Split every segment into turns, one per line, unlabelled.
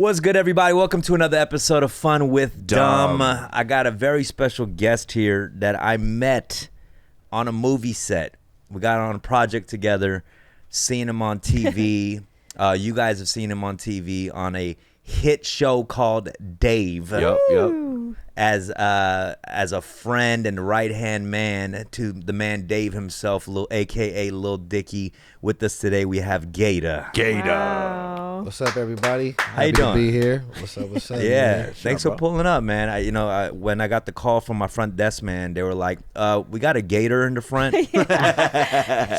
What's good, everybody? Welcome to another episode of Fun with Dumb. I got a very special guest here that I met on a movie set. We got on a project together, seen him on TV. You guys have seen him on TV on a hit show called Dave.
Yep.
As a friend and right-hand man to the man Dave himself, a.k.a. Lil Dicky. With us today, we have GaTa.
Wow.
What's up, everybody?
How you
Happy
doing?
to be here. What's up?
Yeah,
man?
thanks for pulling up, man. When I got the call from my front desk man, they were like, "We got a gator in the front."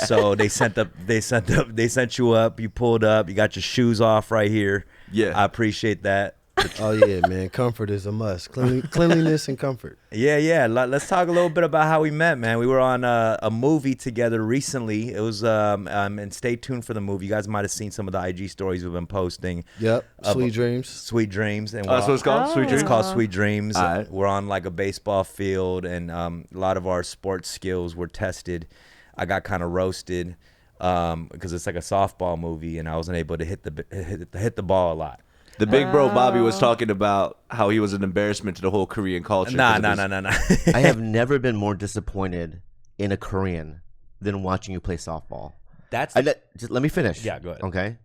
So they sent you up. You pulled up. You got your shoes off right here.
Yeah,
I appreciate that.
Oh yeah, man. Comfort is a must. Cleanliness and comfort.
Yeah. Let's talk a little bit about how we met, man. We were on a movie together recently. It was and stay tuned for the movie. You guys might have seen some of the IG stories we've been posting.
Yep. Sweet Dreams.
Sweet Dreams. And
That's what it's called? Sweet Dreams?
It's called Sweet Dreams.
All right.
We're on like a baseball field, and a lot of our sports skills were tested. I got kind of roasted because it's like a softball movie, and I wasn't able to hit the ball a lot.
The big bro Bobby was talking about how he was an embarrassment to the whole Korean culture.
Nah.
I have never been more disappointed in a Korean than watching you play softball. Just let me finish.
Yeah, go ahead.
Okay.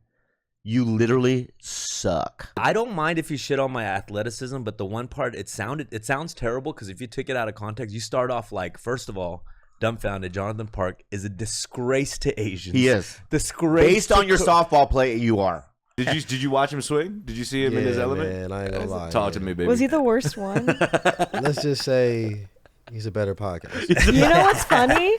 You literally suck.
I don't mind if you shit on my athleticism, but the one part it sounds terrible because if you took it out of context, you start off like, first of all, Dumbfoundead Jonathan Park is a disgrace to Asians.
He is.
Disgrace.
Based on your softball play, you are.
Did you watch him swing? Did you see him in his element?
Man, I ain't gonna lie.
Talk to me, baby.
Was he the worst one?
Let's just say he's a better podcast.
You know what's funny?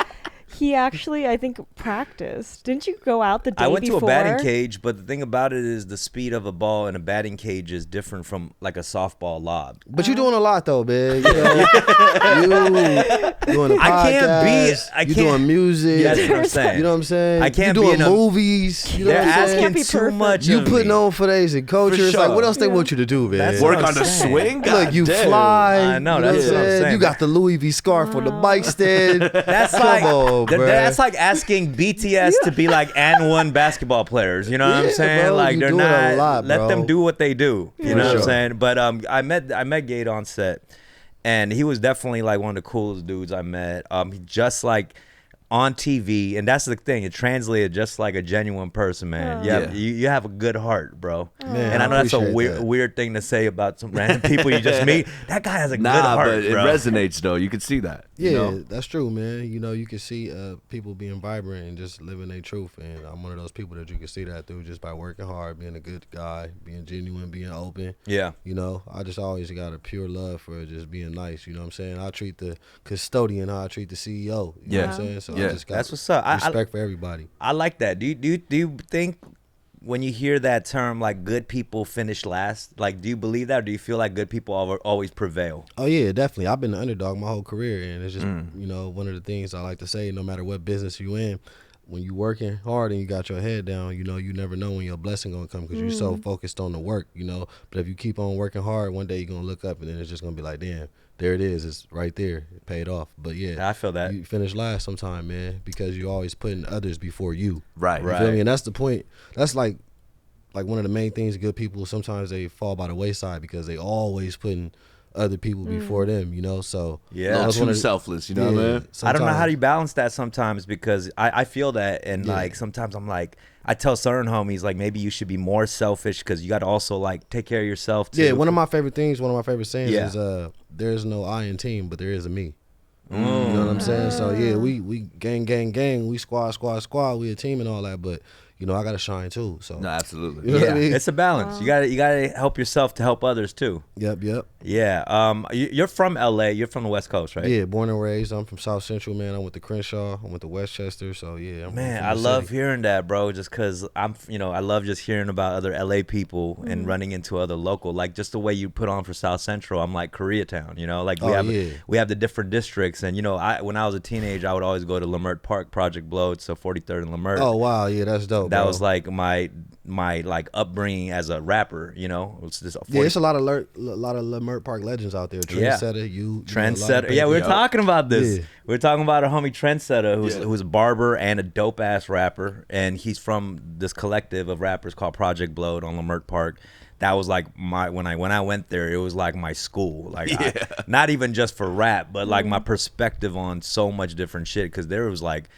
He actually, I think, practiced. Didn't you go out the day before?
I went to a batting cage, but the thing about it is the speed of a ball in a batting cage is different from like a softball lob.
But you're doing a lot though, man. You know, you doing a podcast. You doing music.
That's what I'm saying.
You know what I'm saying?
I can't
you doing
be in
movies. You know
They're
what I'm saying?
asking too much.
You
of
putting
me.
on for days and culture.
For
It's like,
sure.
what else they want you to do, man?
That's
Work
what I'm
on the
saying.
swing? God
Look, you
damn.
fly.
I know,
You
that's what I'm saying.
You got the Louis V scarf on the bike stand.
That's
Come
like
on, bruh.
that's like asking BTS to be like #1 basketball players. You know what I'm
Yeah,
saying?
bro,
Like
you
they're
doing
not.
a lot,
let
bro.
them do what they do. You
For
know what I'm
sure.
saying? But I met GaTa on set, and he was definitely like one of the coolest dudes I met. Just like on TV, and that's the thing. It translated just like a genuine person, man.
Yeah.
You have a good heart, bro.
Man,
And I know that's a
appreciate that.
weird thing to say about some random people you just meet. That guy has a good
Nah,
heart,
but it
bro.
resonates, though. You can see that.
Yeah,
You know?
that's true, man. You know, you can see people being vibrant and just living their truth. And I'm one of those people that you can see that through just by working hard, being a good guy, being genuine, being open.
Yeah.
You know, I just always got a pure love for just being nice. You know what I'm saying? I treat the custodian how I treat the CEO. You know what
Yeah.
I'm saying? So
Yeah.
I just got
That's what's up.
respect for everybody.
I like that. Do you think when you hear that term like good people finish last, like do you believe that, or do you feel like good people always prevail?
Oh yeah, definitely. I've been the underdog my whole career, and it's just you know, one of the things I like to say. No matter what business you in, when you working hard and you got your head down, you know, you never know when your blessing gonna come because you're so focused on the work, you know. But if you keep on working hard, one day you're gonna look up and then it's just gonna be like, damn, there it is. It's right there. It paid off. But yeah,
I feel that.
you finish last sometime, man, because you're always putting others before you.
Right.
You feel me? And that's the point. That's like one of the main things. Good people, sometimes they fall by the wayside because they always putting other people before them, you know. So
Yeah.
Not
that's one
too
of the-
selfless, you know what I mean?
I don't know how
sometimes-
you balance that sometimes because I feel that, and
Yeah.
like sometimes I'm like, I tell certain homies like maybe you should be more selfish because you got to also like take care of yourself too.
Yeah, one of my favorite things, one of my favorite sayings
Yeah.
is there's no I in team, but there is a me. You know what I'm saying? So yeah, we gang, we squad, we a team and all that, but you know, I gotta shine too. So
No, absolutely.
You know what
Yeah,
I mean?
it's a balance. You gotta help yourself to help others too.
Yep.
Yeah. You're from LA. You're from the West Coast, right?
Yeah, born and raised. I'm from South Central, man. I went to Crenshaw. I went to Westchester. So yeah, I'm
Man,
from
I
the
love
city.
hearing that, bro. Just because I love just hearing about other LA people and running into other local, like just the way you put on for South Central. I'm like Koreatown, like
Oh, yeah.
we have the different districts, and when I was a teenager, I would always go to Lamert Park, Project Blow. It's so 43rd and Lamert.
Oh wow, yeah, that's dope.
that
bro.
was like my like upbringing as a rapper. It's just
Yeah, it's a lot of Lamert Park legends out there.
Yeah.
Trendsetter, you
Trendsetter. Yeah, we were talking about this.
Yeah.
We were talking about our homie Trendsetter, who's a barber and a dope ass rapper, and he's from this collective of rappers called Project Blow on Lamert Park. that was like when I went there, it was like my school. Like not even just for rap, but like my perspective on so much different shit. Because there was like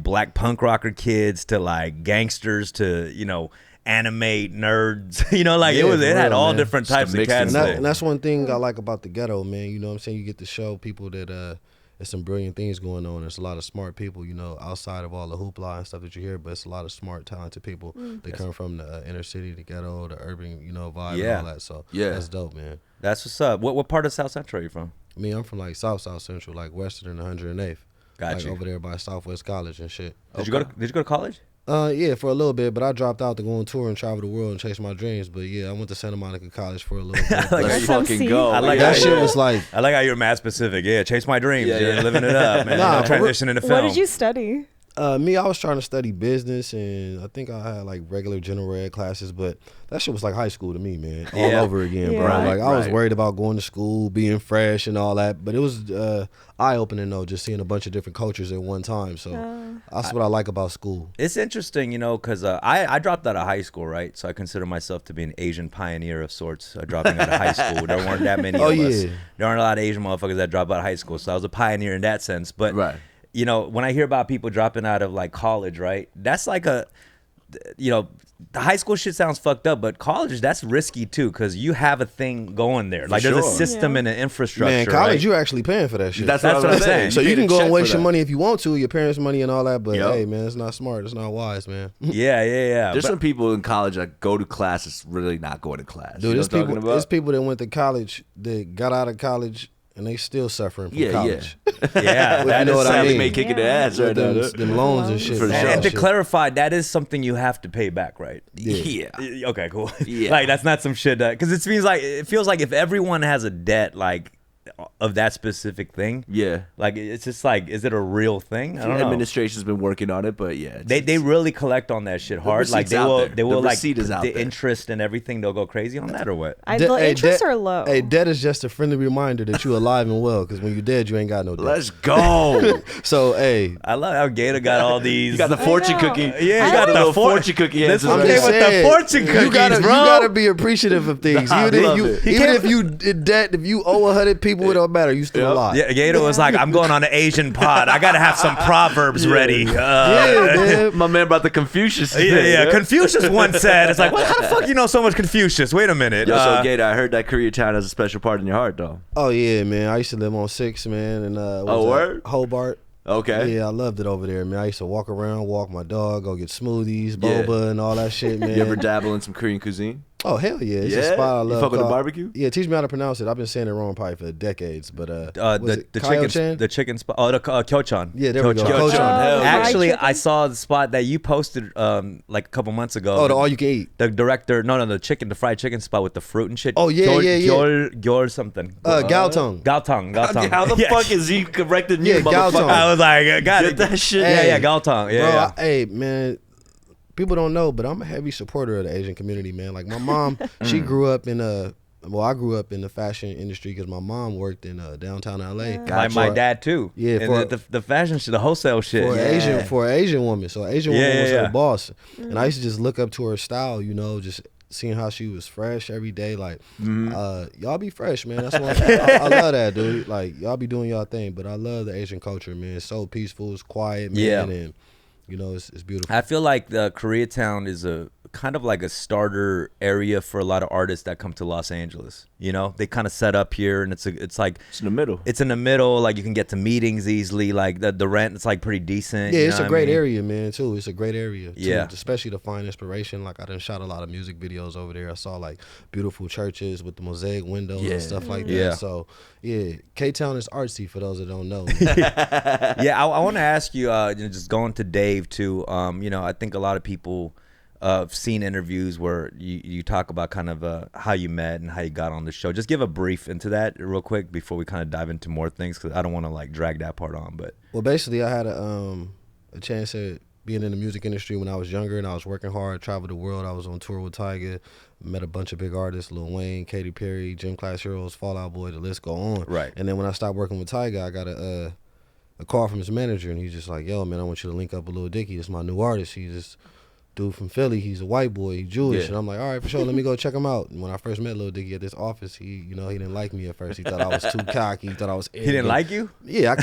black punk rocker kids to like gangsters to anime nerds. It had all different types of cats.
And that's one thing I like about the ghetto, man. You know what I'm saying? You get to show people that there's some brilliant things going on. There's a lot of smart people, outside of all the hoopla and stuff that you hear, but it's a lot of smart, talented people that come from the inner city, the ghetto, the urban, vibe and all that. So that's dope, man.
That's what's up. What part of South Central are you from?
Me, I'm from like South Central, like Western and 108th.
Got you.
Over there by Southwest College and shit.
Did you go to college?
Yeah, for a little bit, but I dropped out to go on tour and travel the world and chase my dreams. But yeah, I went to Santa Monica College for a little bit.
Let's fucking go.
I like
that shit was like.
I like how you're mad specific. Yeah, chase my dreams. You're living it up, man. Transition into film.
What did you study?
Me, I was trying to study business, and I think I had like regular general ed classes, but that shit was like high school to me, man. All over again, bro. Like I was worried about going to school, being fresh and all that, but it was eye-opening though, just seeing a bunch of different cultures at one time. So that's what I like about school.
It's interesting, because I dropped out of high school, right? So I consider myself to be an Asian pioneer of sorts, dropping out of high school. There weren't that many of us. There aren't a lot of Asian motherfuckers that drop out of high school, so I was a pioneer in that sense. But when I hear about people dropping out of like college, right? That's like the high school shit sounds fucked up, but college, that's risky too, because you have a thing going there. Like there's a system and an infrastructure.
Man, college, you're actually paying for that shit.
That's what I'm saying.
So you can go and waste your money if you want to, your parents' money and all that, but hey, man, it's not smart. It's not wise, man.
Yeah.
There's some people in college that go to class, it's really not going to class.
Dude, there's people that went to college that got out of college and they still suffering from college.
Yeah,
that is
Sally Mae kicking their ass right now.
Them loans and shit.
And to clarify, that is something you have to pay back, right?
Yeah.
Okay, cool.
Yeah.
Like that's not some shit because it feels like if everyone has a debt like of that specific thing, like it's just like, is it a real thing? I don't know.
Administration's been working on it, but
they really collect on that shit hard. Like they will like
the
interest and everything. They'll go crazy on that or what?
The interests are low.
Hey, debt is just a friendly reminder that you're alive and well, because when you're dead, you ain't got no debt.
Let's go.
So hey,
I love how GaTa got all these.
You got the fortune cookie.
Yeah,
you got the little fortune cookie.
Let's okay with the fortune cookies,
you gotta be appreciative of things. Even if you in debt, if you owe 100 people, it don't matter. You still alive.
Yeah, GaTa was like, I'm going on an Asian pod. I gotta have some proverbs ready.
Man.
My man brought the Confucius.
Yeah. Confucius once said, "It's like, what? How the fuck you know so much Confucius? Wait a minute."
So GaTa, I heard that Koreatown has a special part in your heart, though.
Oh yeah, man. I used to live on 6, man, and
word?
Hobart.
Okay.
Yeah, I loved it over there, man. I used to walk around, walk my dog, go get smoothies, boba, and all that shit, man.
You ever dabble in some Korean cuisine?
Oh hell yeah! It's a spot I love.
You fuck with the barbecue?
Yeah, teach me how to pronounce it. I've been saying it wrong probably for decades, but
the chicken spot. Oh, the Kyochon.
Yeah, there we go.
Kyochon. Actually, I saw the spot that you posted like a couple months ago.
Oh, the all you can eat.
The director, the fried chicken spot with the fruit and shit.
Oh yeah.
Gyor something.
Galtong.
Galtong.
How the fuck is he corrected me?
Yeah, Galtong.
I was like,
get that shit.
Yeah, Galtong. Yeah.
Bro, hey man. People don't know, but I'm a heavy supporter of the Asian community, man. Like my mom, she grew up in I grew up in the fashion industry because my mom worked in downtown LA.
Like my dad too.
Yeah,
and the fashion shit, the wholesale shit.
For an Asian woman. So an Asian woman was her boss, and I used to just look up to her style, just seeing how she was fresh every day. Like, y'all be fresh, man. That's what I love that, dude. Like y'all be doing y'all thing, but I love the Asian culture, man. It's so peaceful, it's quiet, man, and it's beautiful.
I feel like the Koreatown is a kind of like a starter area for a lot of artists that come to Los Angeles. They kind of set up here, and it's in the middle. It's in the middle. Like you can get to meetings easily. Like the rent, it's like pretty decent.
Yeah, it's a great area, man. Too. It's a great area. Too,
yeah,
especially to find inspiration. Like I done shot a lot of music videos over there. I saw like beautiful churches with the mosaic windows and stuff like that.
Yeah.
So yeah, K-Town is artsy for those that don't know.
Yeah, I want to ask you. Just going to Dave too. I think a lot of people. I've seen interviews where you talk about kind of how you met and how you got on the show. Just give a brief into that real quick before we kind of dive into more things, because I don't want to like drag that part on. But
basically, I had a chance at being in the music industry when I was younger, and I was working hard, traveled the world. I was on tour with Tyga, met a bunch of big artists: Lil Wayne, Katy Perry, Gym Class Heroes, Fall Out Boy. The list go on.
Right.
And then when I stopped working with Tyga, I got a call from his manager, and he's just like, "Yo, man, I want you to link up with Lil Dicky. It's my new artist. He just dude from Philly, he's a white boy, he's Jewish,
Yeah.
and I'm like, all right, for sure, let me go check him out. And when I first met Lil Dicky at this office, he didn't like me at first. He thought I was too cocky. He thought I was arrogant.
He didn't like you?
Yeah,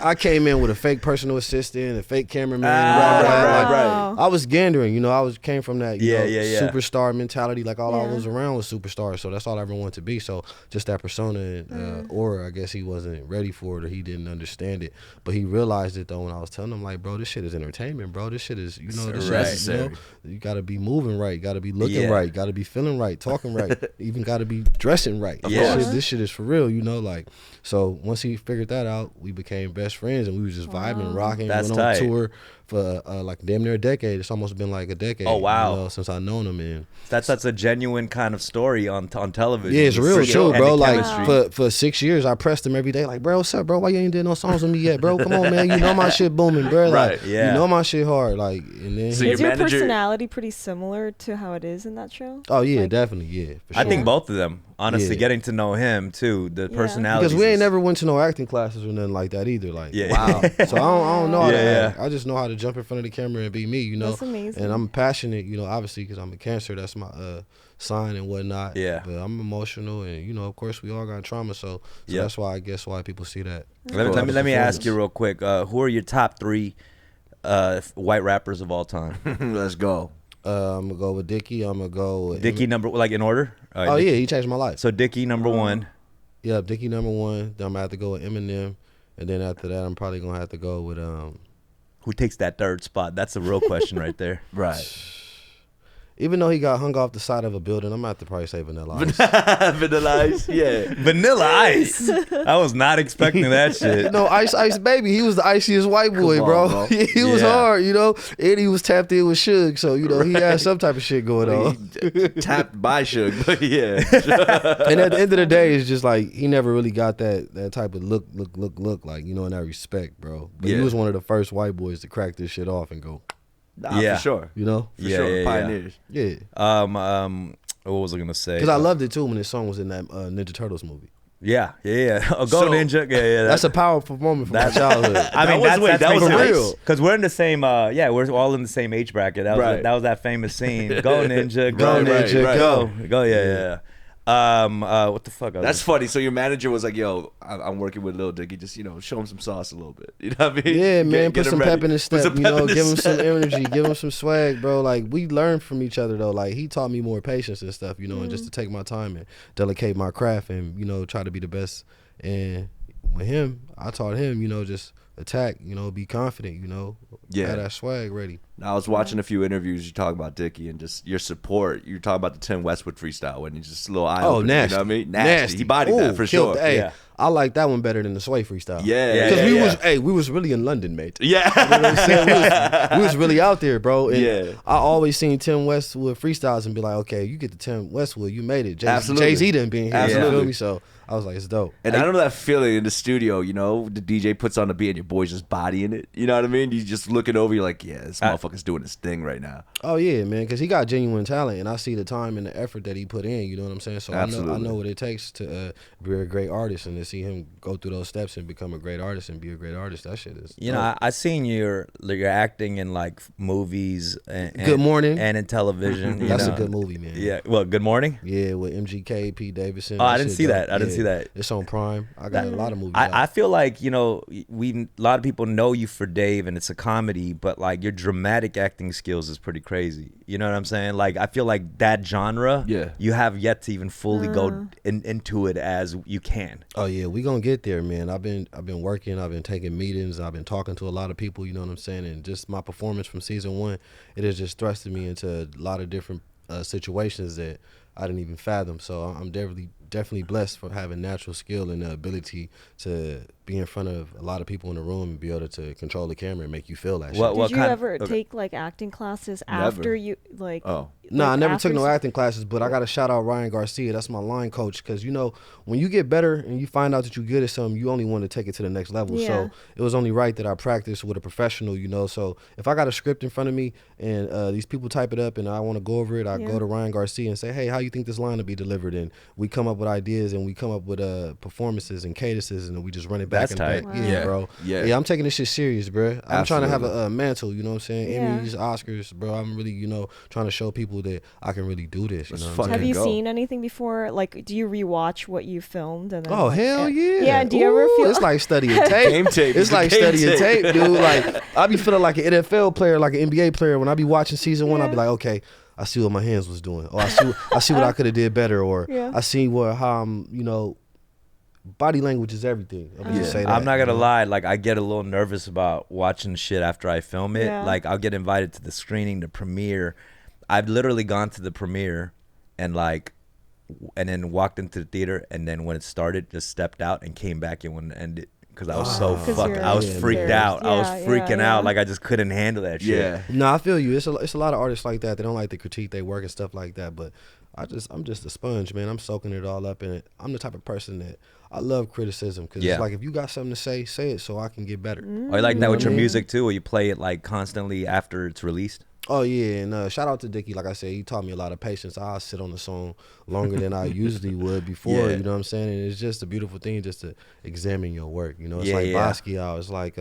I came in with a fake personal assistant, a fake cameraman.
Wow.
I was gandering, I came from that
Yeah.
superstar mentality. Like all I was around was superstars, so that's all I ever wanted to be. So just that persona and aura, I guess he wasn't ready for it or he didn't understand it. But he realized it though when I was telling him like, bro, this shit is entertainment, bro. This shit is, you gotta be moving right, gotta be looking right, gotta be feeling right, talking right, even gotta be dressing right. This shit is for real, like. So once he figured that out, we became best friends and we was just vibing, rocking.
That's
went on
tight.
tour for like damn near a decade. It's almost been like a decade.
Oh, wow.
Since I've known him, and
That's a genuine kind of story on television.
yeah, it's real
For
too,
sure.
bro.
And the
Like
chemistry.
for 6 years, I pressed him every day. Like, bro, what's up, bro? Why you ain't did no songs with me yet, bro? Come on, man. You know my shit booming, bro. Like,
Right,
yeah.
You know my shit hard. Like, and then
So
Is your
manager-
personality pretty similar to how it is in that show?
oh yeah,
like-
definitely, yeah. For sure.
I think both of them, honestly,
Yeah.
getting to know him too, the
Yeah.
personality.
because we ain't never went to no acting classes or nothing like that either. Like,
Yeah.
wow. So I don't know how to
Yeah,
act. I just know how to jump in front of the camera and be me,
That's amazing.
And I'm passionate, obviously because I'm a Cancer. That's my sign and whatnot.
Yeah.
But I'm emotional, and of course we all got trauma. So
Yeah.
that's why I guess why people see that.
Let me ask you real quick. Who are your top 3 white rappers of all time?
Let's go.
I'm gonna go with Dickie. I'm gonna go with
Dickie number, like in order? All right,
Oh
Dickie.
yeah, he changed my life.
So Dickie number 1.
Yeah, Dickie number 1. Then I'm gonna have to go with Eminem, and then after that, I'm probably gonna have to go with
Who takes that 3rd spot? That's the real question right there.
Right.
Even though he got hung off the side of a building, I'm gonna have to probably say Vanilla Ice.
Vanilla Ice, yeah.
Vanilla Ice. I was not expecting that shit.
No, Ice Baby. He was the iciest white boy,
Come
bro.
on, bro.
he was
Yeah.
hard, and he was tapped in with Suge, so he had some type of shit going on.
He tapped by Suge, but yeah.
And at the end of the day, it's just like he never really got that type of look, like in that respect, bro. But he
Yeah.
was one of the first white boys to crack this shit off and go,
Nah,
Yeah.
for sure.
For
Yeah,
sure.
yeah, yeah.
Pioneers.
yeah.
What was I gonna say?
Because I loved it too when his song was in that Ninja Turtles movie.
Yeah. Oh, Go
So-
Ninja. Yeah.
That's a powerful moment from my childhood.
I mean,
That was- that was
for
nice.
real. Because we're in the same. We're all in the same age bracket. That was
Right.
that famous scene. Go Ninja, go
Right,
Ninja,
right.
go. Yeah. What the fuck?
That's funny. So your manager was like, "Yo, I'm working with Lil Dicky. Just show him some sauce a little bit. You know what I mean?
Yeah, man,
Get
put some
him ready.
pep in his
Put
step,
some pep in
give
his
him some
step.
energy, give him some swag, bro. Like, we learned from each other, though. Like, he taught me more patience and stuff, and just to take my time and delegate my craft and, try to be the best. And with him, I taught him, just attack, be confident,
Yeah.
have that swag ready.
Now, I was watching a few interviews. You talk about Dicky and just your support. You talk about the Tim Westwood freestyle when he's just a little eye
Oh,
opener,
nasty.
You know what I mean? Nasty. He bodied
Ooh,
that for
killed-
sure.
Hey,
Yeah.
I like that one better than the Sway freestyle.
Yeah.
Because we was really in London, mate.
Yeah.
You know what I'm saying? We was really out there, bro. And
Yeah.
I always seen Tim Westwood freestyles and be like, okay, you get to Tim Westwood, you made it.
Absolutely.
Jay-Z done been here. You
Absolutely.
feel me? So I was like, it's dope.
And I don't know that feeling in the studio, the DJ puts on the beat and your boy's just bodying it. You know what I mean? You just looking over, you're like, yeah, this motherfucker's doing his thing right now.
Oh yeah, man, because he got genuine talent, and I see the time and the effort that he put in. You know what I'm saying? So I
Absolutely.
know what it takes to be a great artist, and to see him go through those steps and become a great artist and be a great artist. That shit is.
I seen your acting in like movies and
Good Morning.
and in television. you
That's
know.
a good movie, man.
Yeah. Well, Good Morning.
Yeah, with MGK, P. Davidson.
Oh, I
That
didn't
shit
see
dope.
that. I didn't see that.
It's on Prime. I got a lot of movies. out.
I feel like a lot of people know you for Dave and it's a comedy, but like your dramatic acting skills is pretty crazy. You know what I'm saying? Like I feel like that genre,
Yeah.
you have yet to even fully go into it as you can.
Oh yeah, we gonna get there, man. I've been working. I've been taking meetings. I've been talking to a lot of people. You know what I'm saying? And just my performance from season 1, it has just thrusted me into a lot of different situations that I didn't even fathom. So I'm definitely blessed for having natural skill and the ability to be in front of a lot of people in the room and be able to control the camera and make you feel that
What-
shit.
Did you
kind-
ever
okay.
take like acting classes
Never.
after you like?
Oh.
No, I
like,
never took
after
no
s-
acting classes, but I got to shout out Ryan Garcia. That's my line coach. Because, when you get better and you find out that you're good at something, you only want to take it to the next level.
Yeah.
So it was only right that I practice with a professional, So if I got a script in front of me and these people type it up and I want to go over it, I
Yeah.
go to Ryan Garcia and say, hey, how you think this line will be delivered? And we come up up with ideas and we come up with performances and cadences and we just run it back.
That's
and
tight.
back.
Wow.
Yeah, bro.
Yeah.
I'm taking this shit serious, bro. I'm trying to have a mantle. You know what I'm saying?
Yeah.
Emmys, Oscars, bro. I'm really, trying to show people that I can really do this. You know what I'm
Have
saying?
you
go.
seen anything before? Like, do you rewatch what you filmed? And then
Oh, hell yeah.
Yeah, do you ever
Ooh,
feel...
It's like studying tape.
Game tape.
It's like studying tape, dude. Like, I be feeling like an NFL player, like an NBA player. When I be watching season 1, I be like, okay, I see what my hands was doing. Or I see what I could have did better. Or
Yeah.
I see how I'm, body language is everything. I'm just say that.
I'm not gonna
you know?
lie, like I get a little nervous about watching shit after I film it.
Yeah.
Like I'll get invited to the screening, the premiere. I've literally gone to the premiere and then walked into the theater, and then when it started, just stepped out and came back in when it ended. Because I was so
'Cause
fucked.
you're
I was freaked
embarrassed.
out. I was
Yeah,
freaking
yeah.
out. Like I just couldn't handle that shit.
Yeah.
No, I feel you. It's a lot of artists like that. They don't like to critique their work and stuff like that. But I'm just a sponge, man. I'm soaking it all up in it. I'm the type of person that I love criticism because
Yeah.
it's like if you got something to say it so I can get better.
Or you like that with your
Mhm.
music too, or you play it like constantly after it's released?
Oh yeah, and shout out to Dickie. Like I said, he taught me a lot of patience. I'll sit on the song longer than I usually would before.
Yeah.
You know what I'm saying? And it's just a beautiful thing just to examine your work. It's
Yeah,
like
yeah.
Basquiat. It's like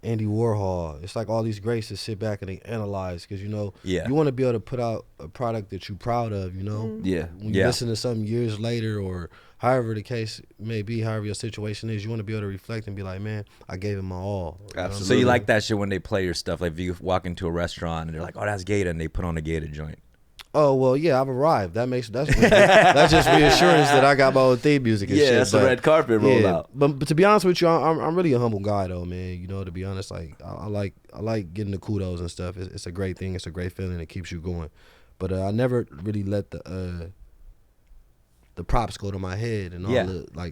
Andy Warhol. It's like all these greats that sit back and they analyze because
Yeah.
you want to be able to put out a product that you're proud of.
Yeah.
When you
Yeah.
listen to something years later or however the case may be, however your situation is, you want to be able to reflect and be like, man, I gave it my all. You know what I'm
Absolutely.
So you
saying?
like that shit when they play your stuff? Like if you walk into a restaurant and they're like, "Oh, that's GaTa," and they put on a GaTa joint.
Oh well, yeah, I've arrived. That's just reassurance that I got my own theme music and
Yeah,
shit.
that's the
but-
red carpet rolled out.
But to be honest with you, I'm really a humble guy though, man. To be honest, like I like getting the kudos and stuff. It's a great thing. It's a great feeling. It keeps you going. But I never really let the props go to my head and all
Yeah.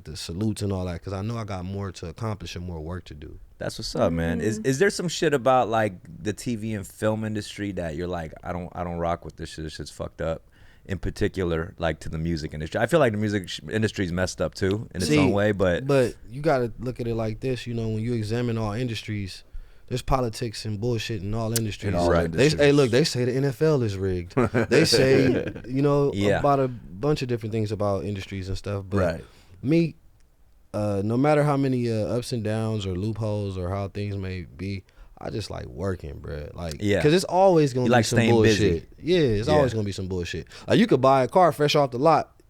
the salutes and all that because I know I got more to accomplish and more work to do.
That's what's up, man. Is there some shit about like the TV and film industry that you're like, I don't rock with this shit. This shit's fucked up. In particular, like to the music industry, I feel like the music industry is messed up too in its own way. But
you got to look at it like this. When you examine all industries, there's politics and bullshit in all industries.
In all industries.
They say the NFL is rigged. They say,
Yeah.
about a bunch of different things about industries and stuff. But
Right.
me, no matter how many ups and downs or loopholes or how things may be, I just like working, bruh. Like,
Yeah.
because it's always gonna
You
be
like
some
staying
bullshit.
busy.
Yeah, it's
Yeah.
always gonna be some bullshit. Like you could buy a car fresh off the lot,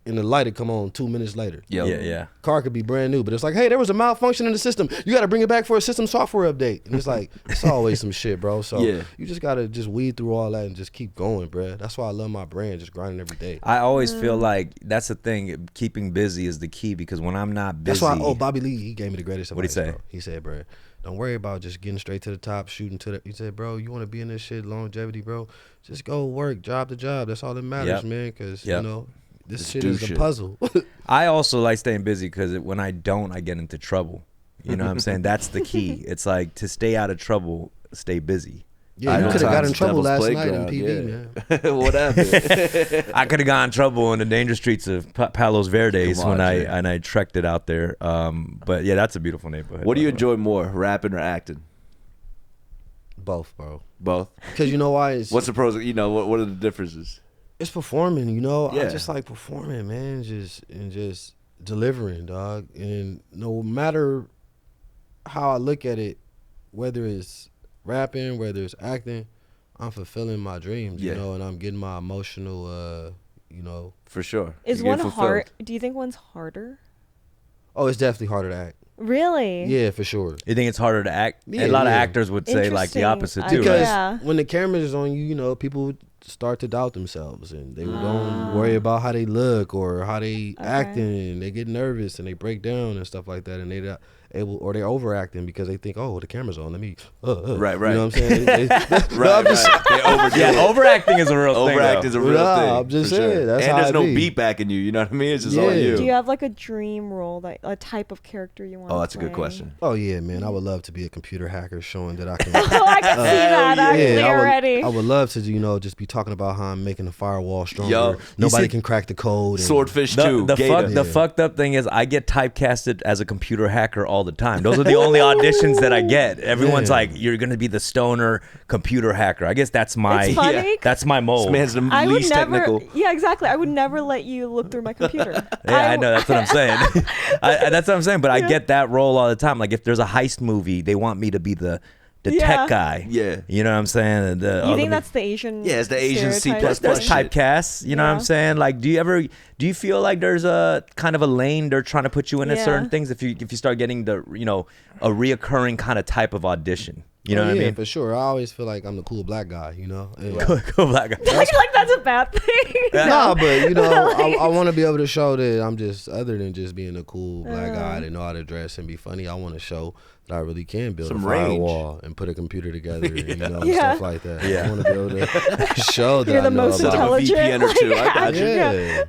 and the light would come on 2 minutes later.
Yo.
yeah.
Car could be brand new, but it's like, hey, there was a malfunction in the system. You got to bring it back for a system software update. And it's like, it's always some shit, bro. So
Yeah.
you just got to just weed through all that and just keep going, bro. That's why I love my brand, just grinding every day.
I always feel like that's the thing. Keeping busy is the key because when I'm not busy,
That's why, Bobby Lee, he gave me the greatest
What'd
advice,
he say?
bro. He said, bro, don't worry about just getting straight to the top, shooting to the. He said, bro, you want to be in this shit, longevity, bro, just go work, job to job. That's all that matters,
Yep.
man, because,
Yep.
this
Just
shit
do
is a
shit.
puzzle.
I also like staying busy because when I don't, I get into trouble. You know what I'm saying? That's the key. It's like to stay out of trouble, stay busy.
Yeah, you
Idle
could have got
times
in
is
trouble
devil's
last night in
playground,
PV,
yeah.
man.
What happened?
I could have gotten in trouble in the dangerous streets of Palos Verdes
Come on,
when
Jay.
I trekked it out there. But yeah, that's a beautiful neighborhood.
What do you
by the way.
enjoy more, rapping or acting?
Both, bro.
Both.
Because you know why? It's,
What's the pros? What are the differences?
it's performing, I
Yeah.
just like performing, man, just delivering, dog. And no matter how I look at it, whether it's rapping, whether it's acting, I'm fulfilling my dreams,
Yeah.
and I'm getting my emotional,
For sure.
Is
You get
one
fulfilled.
hard? Do you think one's harder?
oh, it's definitely harder to act.
Really?
Yeah, for sure.
You think it's harder to act?
Yeah,
a lot of
yeah.
actors would say like the
Interesting.
opposite
I
too,
guess-
Because
right?
Yeah.
when the camera is on you, people start to doubt themselves and they don't worry about how they look or how they acting, and they get nervous and they break down and stuff like that, and they're not able, or they're overacting because they think, oh, the camera's on, let me
Right.
you know what I'm saying?
Right. They overdo
Yeah,
it.
overacting is a real thing.
Overact
though.
is a real
Nah,
thing.
I'm just
for sure.
saying, that's
and
how
there's
it
no
be.
beat backing you. You know what I mean? It's just all
Yeah.
you.
Do you have like a dream role, a type of character you want?
Oh, that's a good question.
Oh yeah, man, I would love to be a computer hacker showing that I can
Oh, I can see that actually
I would,
already.
I would love to just be talking about how I'm making the firewall stronger.
Yo,
Nobody can crack the code. And
Swordfish too.
The fucked up thing is I get typecasted as a computer hacker all the time. Those are the only auditions that I get. Everyone's like, you're gonna be the stoner computer hacker. I guess that's my
It's funny.
that's my mold.
This man's the
I would
least
never.
technical.
Yeah, exactly. I would never let you look through my computer.
Yeah, I know. That's what I'm saying. That's what I'm saying. But I get that role all the time. Like if there's a heist movie, they want me to be the tech guy.
Yeah.
You know what I'm saying?
You think that's the Asian?
Yeah, it's the Asian C++
stereotype?
There's
shit.
typecasts. You know what I'm saying? Like, do you feel like there's a kind of a lane they're trying to put you in at certain things if you start getting the a reoccurring kind of type of audition? You know what I mean?
For sure. I always feel like I'm the cool black guy, you know? And
Cool black guy.
I feel like that's a bad thing.
no, but you know, I want to be able to show that I'm just other than just being a cool black guy that know how to dress and be funny. I want to show that I really can build
Some
a firewall and put a computer together, and, you know, and stuff like that.
Yeah.
I want to be able to show that
You're
I
the
know
most
about
intelligent.
VPN or two. I got you.
Yeah.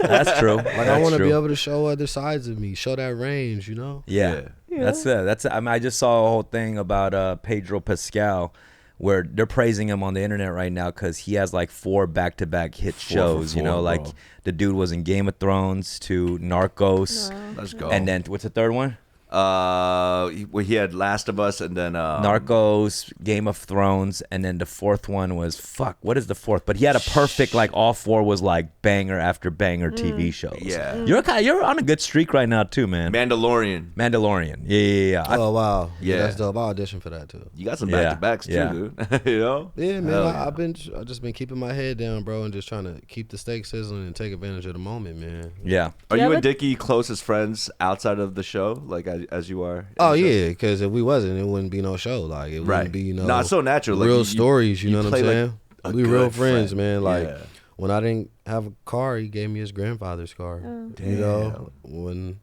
That's true.
Like I
That's
want to
true.
be able to show other sides of me, show that range, you know?
Yeah. That's I mean, I just saw a whole thing about Pedro Pascal where they're praising him on the internet right now because he has like 4 back-to-back hit shows. You know, like the dude was in Game of Thrones to Narcos.
Let's go.
And then what's the third one?
He had Last of Us and then
Narcos, Game of Thrones, and then the fourth one was what is the fourth? But he had a perfect like all 4 was like banger after banger TV shows.
Yeah.
You're on a good streak right now too, man.
Mandalorian.
Yeah.
Oh, wow.
Yeah.
That's dope. I auditioned for that, too.
You got some back-to-backs too, dude. You know?
Yeah, man.
Hell
I've just been keeping my head down, bro, and just trying to keep the stakes sizzling and take advantage of the moment, man.
Yeah.
Are
Yeah,
you
but-
and Dickie closest friends outside of the show, like as you are? in
Oh
the show?
yeah, because if we wasn't, it wouldn't be no show. Like it wouldn't be
No, it's so natural. Like,
real
you-
stories. You know what I'm
play like
saying?
a
We real
good
friends,
friend.
man. Like
Yeah.
when I didn't have a car, he gave me his grandfather's car. You know, when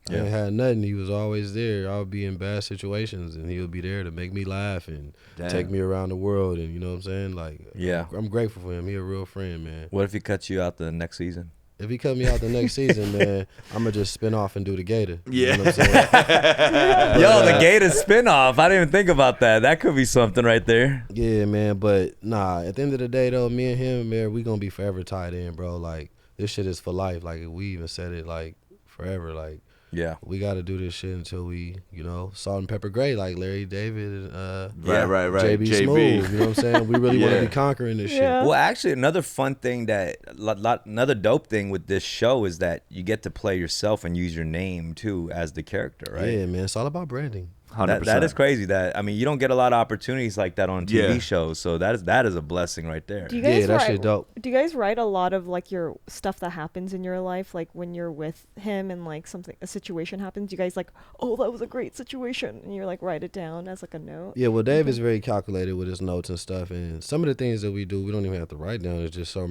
I ain't had nothing, he was always there. I would be in bad situations, and he would be there to make me laugh and take me around the world. And you know what I'm saying? Like,
Yeah.
I'm grateful for him. He a real friend, man.
What if he cuts you out the next season?
If he cut me out the next season, man, I'm gonna just spin off and do the GaTa. You
Yeah.
know what I'm saying?
Yo, the GaTa spinoff. I didn't even think about that. That could be something right there.
Yeah, man, but nah, at the end of the day though, me and him, man, we gonna be forever tied in, bro. Like this shit is for life. Like we even said it like forever. Like
Yeah.
we gotta do this shit until we, you know, Salt and Pepper Gray, like Larry David and
Right.
JB
JB.
Smooth. You know what I'm saying? We really wanna
Yeah.
be conquering this
Yeah.
Well, actually, another fun thing another dope thing with this show is that you get to play yourself and use your name too as the character,
shit.
right?
Yeah, man. It's all about branding.
100%.
That is crazy. That I mean, you don't get a lot of opportunities like that on TV shows, so that is a blessing right there.
Do you guys
Yeah, that
write,
shit dope.
Do you guys write a lot of like your stuff that happens in your life, like when you're with him and like a situation happens? You guys like, oh, that was a great situation, and you're like write it down as like a note.
Yeah, well, Dave is very calculated with his notes and stuff, and some of the things that we do, we don't even have to write down. It's just so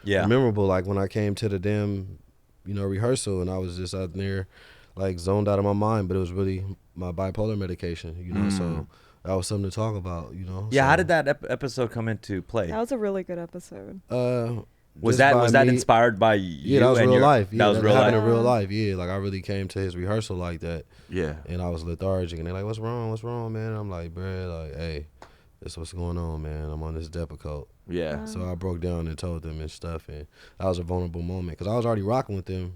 memorable. Like when I came to the damn, rehearsal, and I was just out there, like zoned out of my mind, but it was really my bipolar medication, So that was something to talk about,
Yeah,
So,
how did that episode come into play?
That was a really good episode.
Was
just
that
by me-
inspired by you?
Yeah, that was
and
real
your-
life. Yeah,
that was real
happened
life.
in real life. Yeah, like I really came to his rehearsal like that.
Yeah.
And I was lethargic, and they're like, "What's wrong? What's wrong, man?" I'm like, "Bruh, like, hey, this is what's going on, man. I'm on this Depakote."
Yeah.
So I broke down and told them and stuff, and that was a vulnerable moment because I was already rocking with them,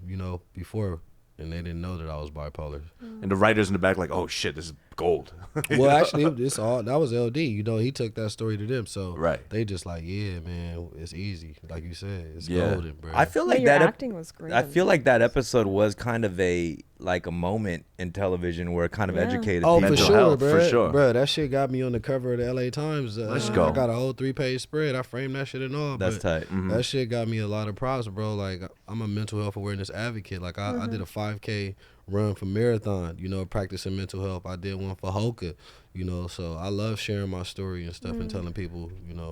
before, and they didn't know that I was bipolar.
And the writers in the back like, oh shit, this is gold.
Well, actually, that was LD. He took that story to them, so
Right.
they just like, yeah, man, it's easy, like you said, it's
Yeah.
golden, bro.
I feel
No,
like
your
that.
acting was great.
I feel like that episode was kind of a moment in television where it kind of
Yeah.
educated
Oh,
people.
for
Mental
sure,
health,
bro.
for sure.
Bro, that shit got me on the cover of the LA Times.
Let's go.
I got a whole 3-page spread. I framed that shit and all.
That's
but
tight.
Mm-hmm.
That shit got me a lot of props, bro. Like, I'm a mental health awareness advocate. Like, I did a 5K run for marathon, practicing mental health. I did one for Hoka, so I love sharing my story and stuff and telling people,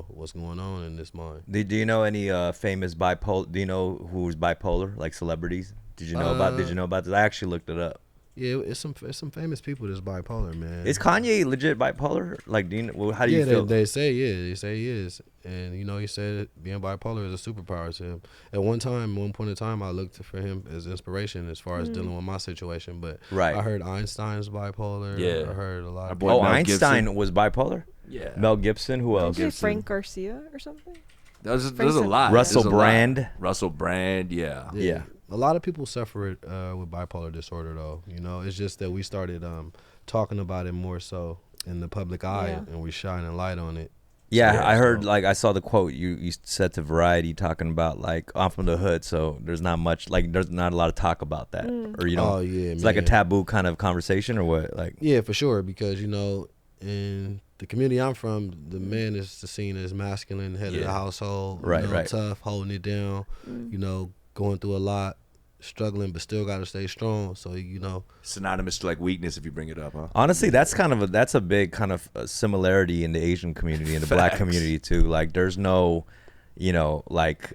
what's going on in this mind.
Do you know any famous bipolar? Do you know who's bipolar, like celebrities? Did you know about? Did you know about this? I actually looked it up.
Yeah, it's some famous people that's bipolar, man.
Is Kanye legit bipolar? Like, how do you feel?
They say they say he is, and he said being bipolar is a superpower to him. At one point in time, I looked for him as inspiration as far as dealing with my situation. But
Right.
I heard Einstein's bipolar.
Yeah.
I heard a lot of.
boy
Oh,
Mel
Einstein
Gibson.
was bipolar.
Yeah.
Mel Gibson. Who else?
Did you say Frank Garcia or something?
There's a
Frank
lot.
Russell
There's a lot.
Brand.
Russell Brand. Yeah.
Yeah.
A lot of people suffer it with bipolar disorder, though. It's just that we started talking about it more so in the public eye,
Yeah.
and we shining light on it.
Yeah,
Yeah,
I heard,
so-
like, I saw the quote you said to Variety talking about, like, I'm from the hood, so there's not much, like, there's not a lot of talk about that. Or,
Oh, yeah,
it's like a
man.
taboo kind of conversation or what? Like,
Yeah, for sure, because in the community I'm from, the man is seen as masculine, head of the
Yeah.
household,
Right.
tough, holding it down, going through a lot, struggling, but still got to stay strong. So
Synonymous to like weakness if you bring it up, huh?
honestly, that's a big kind of similarity in the Asian community and the black
Facts.
community, too. Like, there's no, like,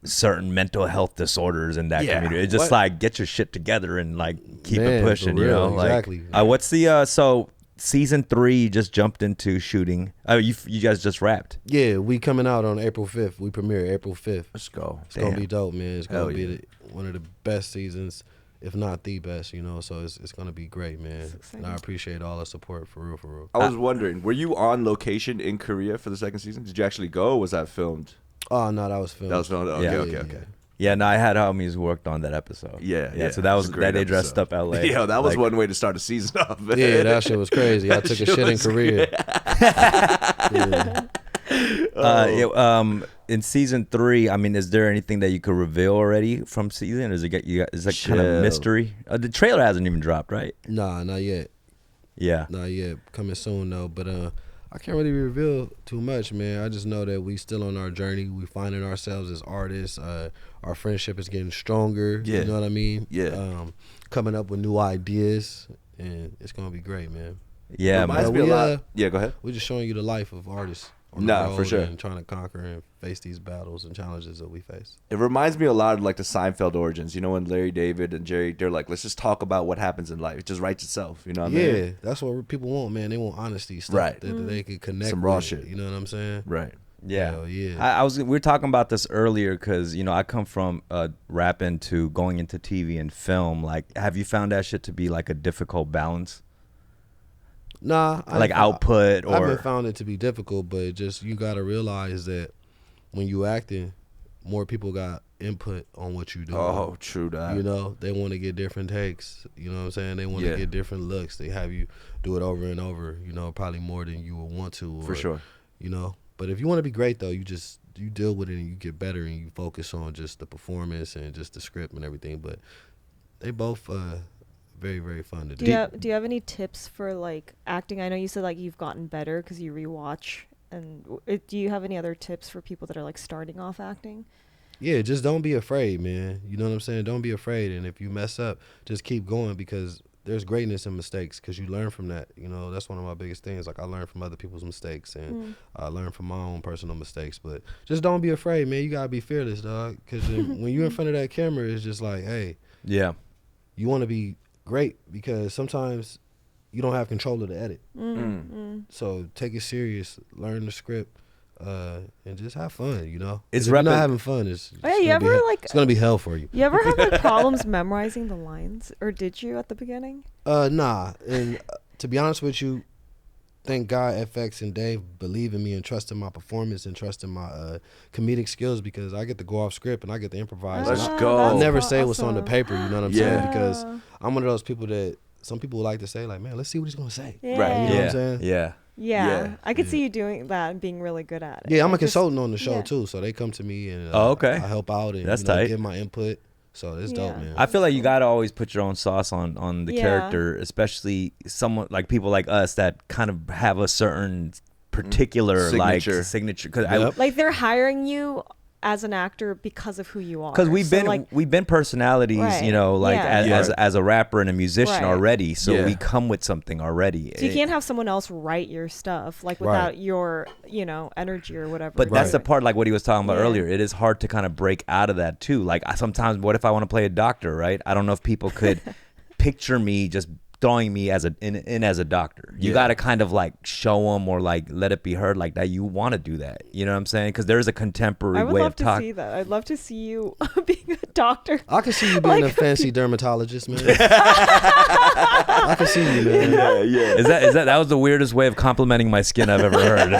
certain mental health disorders in that
Yeah.
community. It's just
What?
like, get your shit together and, like, keep
Man,
it
for
pushing,
real,
Like,
exactly.
what's the, so season 3 just jumped into shooting. Oh, you guys just wrapped.
yeah, we coming out on April 5th. We premiere April 5th.
Let's go.
It's gonna be dope, man. It's
Hell
gonna be
yeah.
one of the best seasons, if not the best. So it's gonna be great, man.
exciting.
And I appreciate all the support for real, for real.
I was wondering, were you on location in Korea for the second season? Did you actually go, or was that filmed?
Oh no, that was filmed.
That was filmed. Okay,
Yeah.
okay.
Yeah, no, I had homies who worked on that episode.
Yeah.
So that was
It's a great
that they dressed
episode.
up LA.
Yeah, that was
Like,
one way to start a season off. Man.
Yeah, that shit was crazy. I took a
shit
shit in
was
Korea. Yeah.
In season 3, I mean, is there anything that you could reveal already from season? Is it is that kind of
Chill.
mystery? The trailer hasn't even dropped, right?
Nah, not yet.
Yeah.
Not yet. Coming soon though. But I can't really reveal too much, man. I just know that we still on our journey. We finding ourselves as artists. Our friendship is getting stronger.
Yeah.
You know what I mean?
Yeah.
Coming up with new ideas, and it's gonna be great, man.
Yeah,
Reminds
man.
me a
we,
lot. Yeah, go ahead.
We're just showing you the life of artists. On
Nah,
the road
for sure.
And trying to conquer and face these battles and challenges that we face.
It reminds me a lot of like the Seinfeld origins. When Larry David and Jerry, they're like, let's just talk about what happens in life. It just writes itself. You know what I
Yeah,
mean?
that's what people want, man. They want honesty, stuff
Right.
that they can connect
Some raw
with,
shit.
You know what I'm saying?
Right.
Yeah.
Hell yeah.
We were talking about this earlier because, I come from rapping to going into TV and film. Like, have you found that shit to be like a difficult balance?
Nah,
Like output
I haven't
or
found it to be difficult, but just you got to realize that when you acting, more people got input on what you do.
Oh, true that.
They want to get different takes. You know what I'm saying? They want to
Yeah.
get different looks. They have you do it over and over. Probably more than you would want to.
For sure.
But if you want to be great though, you deal with it and you get better and you focus on just the performance and just the script and everything. But they both very, very fun to do.
Do you have any tips for like acting? I know you said like you've gotten better because you rewatch. And do you have any other tips for people that are like starting off acting?
Yeah, just don't be afraid, man. You know what I'm saying? Don't be afraid. And if you mess up, just keep going because there's greatness in mistakes because you learn from that. That's one of my biggest things. Like I learn from other people's mistakes and I learn from my own personal mistakes. But just don't be afraid, man. You got to be fearless, dog. Because when you're in front of that camera, it's just like, hey,
yeah.
you want to be great because sometimes you don't have control of the edit. So take it serious, learn the script, and just have fun,
It's
if you're not
repet-
having fun, it's
Oh, yeah, you
gonna be
ever,
hell-
like-
it's gonna be hell for you.
You ever have like problems memorizing the lines, or did you at the beginning?
Nah, and to be honest with you, thank God FX and Dave believe in me and trust in my performance and trust in my comedic skills because I get to go off script and I get to improvise.
Let's
And
go.
I'll
Oh,
never say what's on the
awesome.
paper, you know what I'm
Yeah.
saying? Because I'm one of those people that some people like to say like, man, let's see what he's gonna say.
Yeah.
Right.
You know what
Yeah.
I'm saying?
Yeah.
Yeah,
Yeah.
I could see you doing that and being really good at it.
Yeah, I'm a
Like, just-
consultant on the show
yeah.
too, so they come to me and
Oh, okay.
I help out and
That's tight.
give my input. So it's dope,
Yeah.
man.
I feel like you gotta always put your own sauce on the
Yeah.
character, especially someone like people like us that kind of have a certain particular
Signature.
like signature. Because
Yep.
Like they're hiring you as an actor because of who you are.
because we've
So,
been
like,
we've been personalities,
Right.
like
Yeah.
as a rapper and a musician
Right.
already. So
Yeah.
we come with something already.
so you can't have someone else write your stuff like without
Right.
your energy or whatever.
But that's the
Right.
part, like what he was talking about
Yeah.
earlier. It is hard to kind of break out of that too. Like sometimes, what if I want to play a doctor? Right? I don't know if people could picture me just throwing me as a doctor. You got to kind of like show them or like let it be heard like that you want to do that. You know what I'm saying? Because there's a contemporary way of talking.
I would love to see that. I'd love to see you being a doctor.
I can see you being a fancy dermatologist, man. I can see you, man.
Yeah. Is that was the weirdest way of complimenting my skin I've ever heard.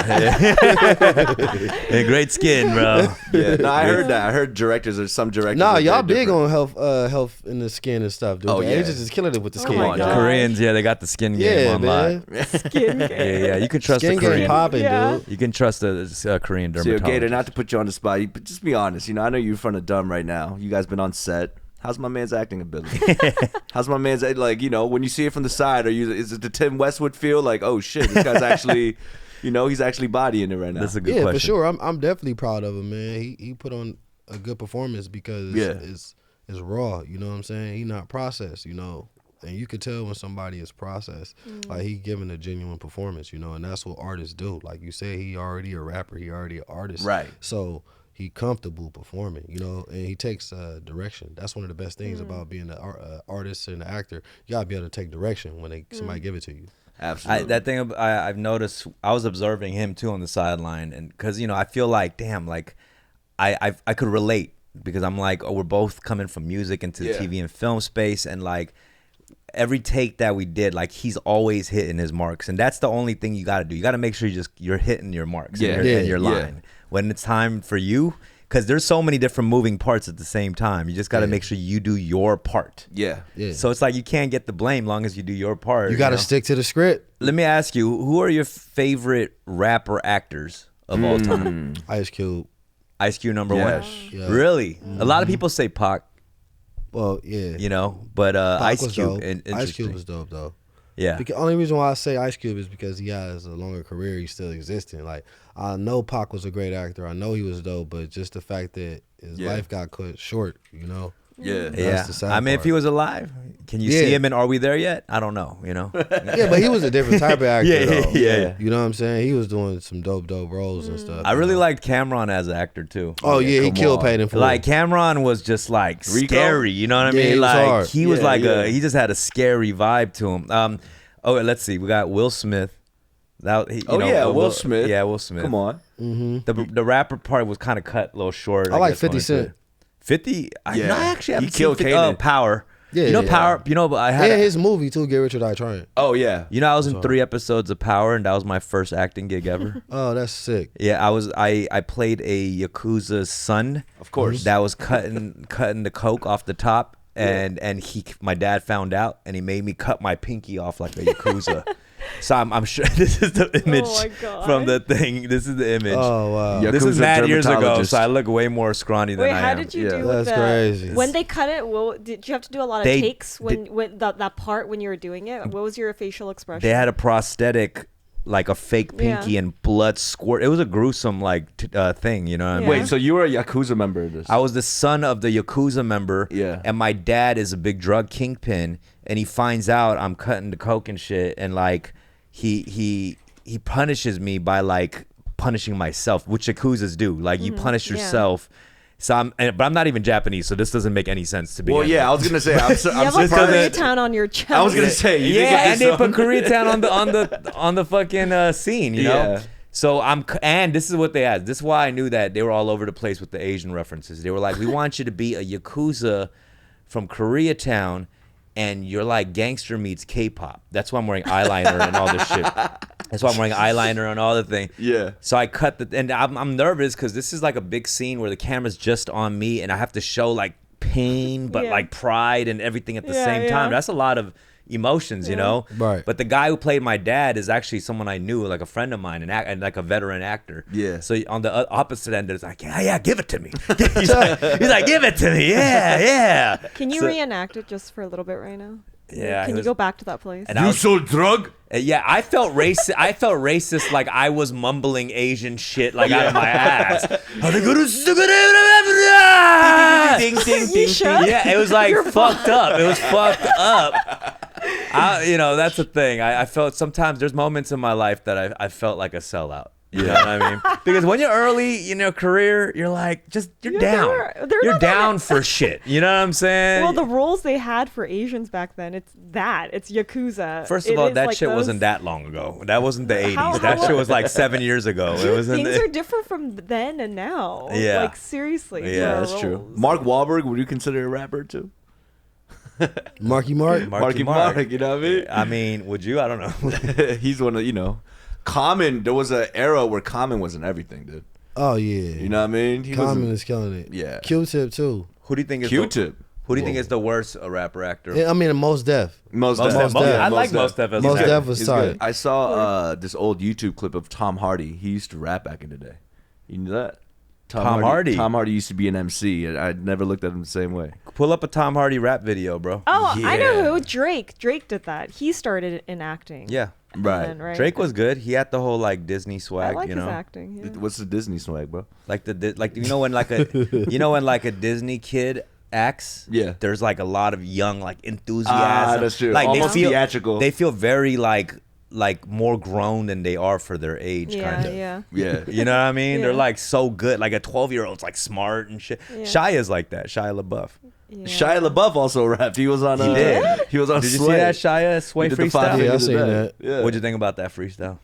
Yeah, great skin, bro.
Yeah, no, I heard that. I heard directors or some directors.
Nah, y'all big on health in the skin and stuff, dude.
Oh,
The
yeah.
Asians is killing it with the skin.
my God.
Koreans, yeah, they got the skin game
Yeah,
on
man.
lock.
Skin game.
Yeah, you can trust
Skin
a
game
Korean.
popping,
Yeah.
dude.
You can trust a Korean
So,
dermatologist.
Gator, not to put you on the spot, but just be honest. You know, I know you're in front of Dumb right now. You guys been on set. How's my man's acting ability? How's my man's, like, you know, when you see it from the side, is it the Tim Westwood feel like, oh shit, this guy's actually, you know, he's actually bodying it right now?
That's a good
Yeah,
question.
for sure. I'm definitely proud of him, man. He put on a good performance because it's raw. You know what I'm saying? He not processed. You know, and you could tell when somebody is processed. Like he giving a genuine performance. You know, and that's what artists do. Like you said, he already a rapper. He already an artist.
Right.
So he comfortable performing. You know, and he takes direction. That's one of the best things about being an artist and an actor. You gotta be able to take direction when somebody give it to you.
Absolutely.
That thing I've noticed. I was observing him too on the sideline, and because you know I feel like damn, like I could relate because I'm like, oh, we're both coming from music into the TV and film space, and like every take that we did, like he's always hitting his marks, and that's the only thing you got to do. You got to make sure you're hitting your marks and your line when it's time for you. Because there's so many different moving parts at the same time. You just got to make sure you do your part.
Yeah.
So it's like you can't get the blame long as you do your part.
You got to
know?
stick to the script.
Let me ask you, who are your favorite rapper actors of all time?
Ice Cube.
Ice Cube number
Yes.
one?
Yeah.
Really? A lot of people say Pac,
Well, yeah.
you know, but
Pac
Ice
was
Cube,
dope. Ice
interesting.
Cube was dope though.
Yeah.
The only reason why I say Ice Cube is because he has a longer career. He's still existing. Like I know Pac was a great actor. I know he was dope, but just the fact that his life got cut short, you know.
Yeah.
Yeah.
the sad
I mean, if
part.
he was alive, can you
Yeah.
see him in Are We There Yet? I don't know, you know.
Yeah, but he was a different type of actor. though.
Yeah.
You know what I'm saying? He was doing some dope roles and stuff.
I
you
really
know?
liked Cameron as an actor too.
Oh yeah, he
come
killed
on.
Payton for
Like Cameron was just like
Rico?
scary, you know what I
Yeah,
mean?
he was
Like
hard.
he was
Yeah,
like
yeah.
he just had a scary vibe to him. Oh, let's see, we got Will Smith.
Will Smith.
Yeah, Will Smith.
Come on.
The rapper part was kind of cut a little short.
I like
guess,
50
when
Cent.
50? I
Yeah.
actually
He
haven't
killed
seen
Kanan.
Power.
Yeah,
you know
yeah.
Power. You know, but I had.
And his movie too, Get Rich or Die Trying.
Oh, yeah.
You know, I was in 3 episodes of Power, and that was my first acting gig ever.
Oh, that's sick.
Yeah, I played a Yakuza's son.
Of course.
That was cutting the coke off the top, and my dad found out, and he made me cut my pinky off like a Yakuza. So I'm sure this is the image
my God.
from the thing. This is the image.
Oh wow.
Yeah.
This is
Yakuza
mad years ago,
dermatologist.
so I look way more scrawny than
Wait,
I
how
am.
did you
Yeah.
do
That's
with
crazy.
when they cut it? Did you have to do a lot of
They
takes when that part when you were doing it? What was your facial expression?
They had a prosthetic, like a fake pinky,
Yeah.
and blood squirt. It was a gruesome thing, you know what I mean?
Yeah.
Wait, so you were a Yakuza member of this?
I was the son of the Yakuza member.
Yeah.
And my dad is a big drug kingpin, and he finds out I'm cutting the coke and shit, and like he punishes me by like punishing myself, which Yakuzas do. Like you punish
yeah.
yourself. So but I'm not even Japanese, so this doesn't make any sense to be.
Well, yeah, I was gonna say, I'm
you have like
surprised.
Koreatown on your chest.
I was gonna say, you didn't
Yeah,
get
and
this
they
song.
put Koreatown on the fucking scene, you know.
Yeah.
So and this is what they asked. This is why I knew that they were all over the place with the Asian references. They were like, we want you to be a Yakuza from Koreatown, and you're like gangster meets K-pop. That's why I'm wearing eyeliner and all this shit. That's why I'm wearing eyeliner and all the thing.
Yeah.
So I cut and I'm nervous because this is like a big scene where the camera's just on me, and I have to show like pain, but
Yeah.
like pride and everything at the
Yeah,
same time.
yeah.
That's a lot of emotions, you know.
Right.
But the guy who played my dad is actually someone I knew, like a friend of mine, and like a veteran actor.
Yeah.
So on the opposite end, it's like, yeah, give it to me. he's like, give it to me. Yeah.
Can you
So-
reenact it just for a little bit right now?
Yeah,
Can
it
you
was-
go back to that place?
And I was,
sold drug?
yeah, I felt racist. I felt racist, like I was mumbling Asian shit like out of my ass.
Ding, ding,
You should.
Yeah, it was like fucked up. It was fucked up. That's the thing. I felt sometimes there's moments in my life that I felt like a sellout. You know what I mean? Because when you're early in your career, you're like, you're down.
They're
You're
not
down for shit. You know what I'm saying?
Well, the roles they had for Asians back then, it's Yakuza.
First of
It
all,
is
that
like
shit
those-
wasn't that long ago. That wasn't the 80s.
How
that
long-
shit was like 7 years ago. It wasn't.
Things are different from then and now.
Yeah.
Like, seriously.
Yeah,
for
That's true.
roles.
Mark Wahlberg, would you consider a rapper too?
Marky Mark.
Marky Mark, you know what I mean?
I mean, would you? I don't know.
He's one of, Common, there was an era where Common wasn't everything, dude.
Oh yeah.
You know what I mean? He
Common
wasn't-
is killing it.
Yeah.
Q-Tip too.
Who do you think is
Q-Tip.
Who do you think is the worst rapper actor?
Yeah, I mean, Most Def.
Most
Most
Def.
Def.
Def.
I like Most Def as
Most
well.
Def was
He's
tight.
good. I saw this old YouTube clip of Tom Hardy. He used to rap back in the day. You knew that?
Tom Hardy?
Tom Hardy used to be an MC. And I never looked at him the same way.
Pull up a Tom Hardy rap video, bro.
Oh, I know
Yeah.
who. Drake. Drake did that. He started in acting.
Yeah.
Right.
then, right?
Drake was good. He had the whole like Disney
I
swag,
like
you
his
know.
acting. Yeah.
What's the Disney swag, bro?
Like when like a Disney kid acts.
Yeah.
There's like a lot of young like enthusiasm.
That's true.
Like
Almost
they feel
theatrical.
They feel very like more grown than they are for their age. Kind of.
Yeah.
Yeah.
You know what I mean? They're
Yeah.
like so good. Like a 12-year-old's like smart and shit.
Yeah.
Shia's like that. Shia LaBeouf.
Yeah.
Shia LaBeouf also rapped. He was on.
He did.
He was on.
Did you
Sway.
see that Shia Sway
He did the five
freestyle?
Yeah, I
fingers
seen
of
that.
Yeah.
What'd you think about that freestyle?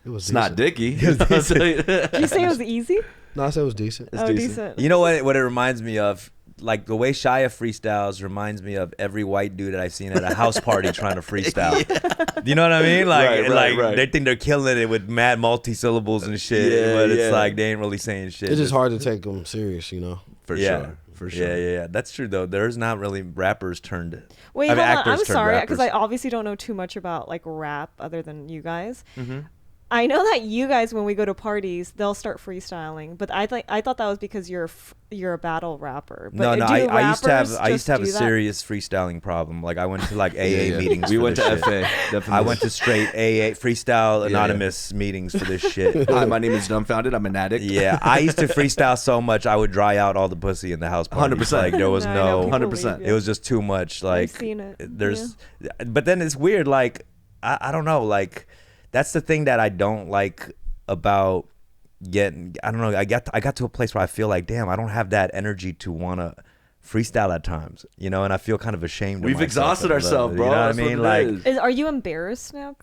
It was
It's not
decent.
Dicky.
Did you say it was easy?
No, I said it was decent.
It's
oh,
decent.
decent.
You know what it reminds me of? Like the way Shia freestyles reminds me of every white dude that I've seen at a house party trying to freestyle. You know what I mean? Like,
Right.
they think they're killing it with mad multi-syllables and shit,
Yeah,
but it's
yeah.
like they ain't really saying shit.
It's just hard to take them serious, you know.
For
Yeah.
sure. For sure.
Yeah. That's true though. There's not really rappers turned.
Wait,
I mean,
hold on.
actors
I'm
turned
sorry because I
rappers.
obviously don't know too much about like rap other than you guys.
Mm-hmm.
I know that you guys, when we go to parties, they'll start freestyling. But I thought that was because you're a battle rapper. But
No.
do
I used to have
rappers
a
just do that?
serious freestyling problem. Like I went to like AA
Yeah.
meetings.
We
for
went
this
to
shit.
FA. Definitely.
I went to straight AA freestyle
Yeah.
anonymous meetings for this shit.
Hi, my name is Dumbfoundead. I'm an addict.
Yeah, I used to freestyle so much I would dry out all the pussy in the house parties.
100%.
Like there was
I know,
no,
people
100%.
leave,
it was just too much. Like
seen it,
there's, but then it's weird. Like I don't know. Like that's the thing that I don't like about getting. I don't know. I got to a place where I feel like, damn, I don't have that energy to wanna freestyle at times. You know, and I feel kind of ashamed. of
We've
myself
exhausted
a little
ourselves,
bit,
bro.
You know what I
That's what
mean?
it
Like.
is.
Are you embarrassed now?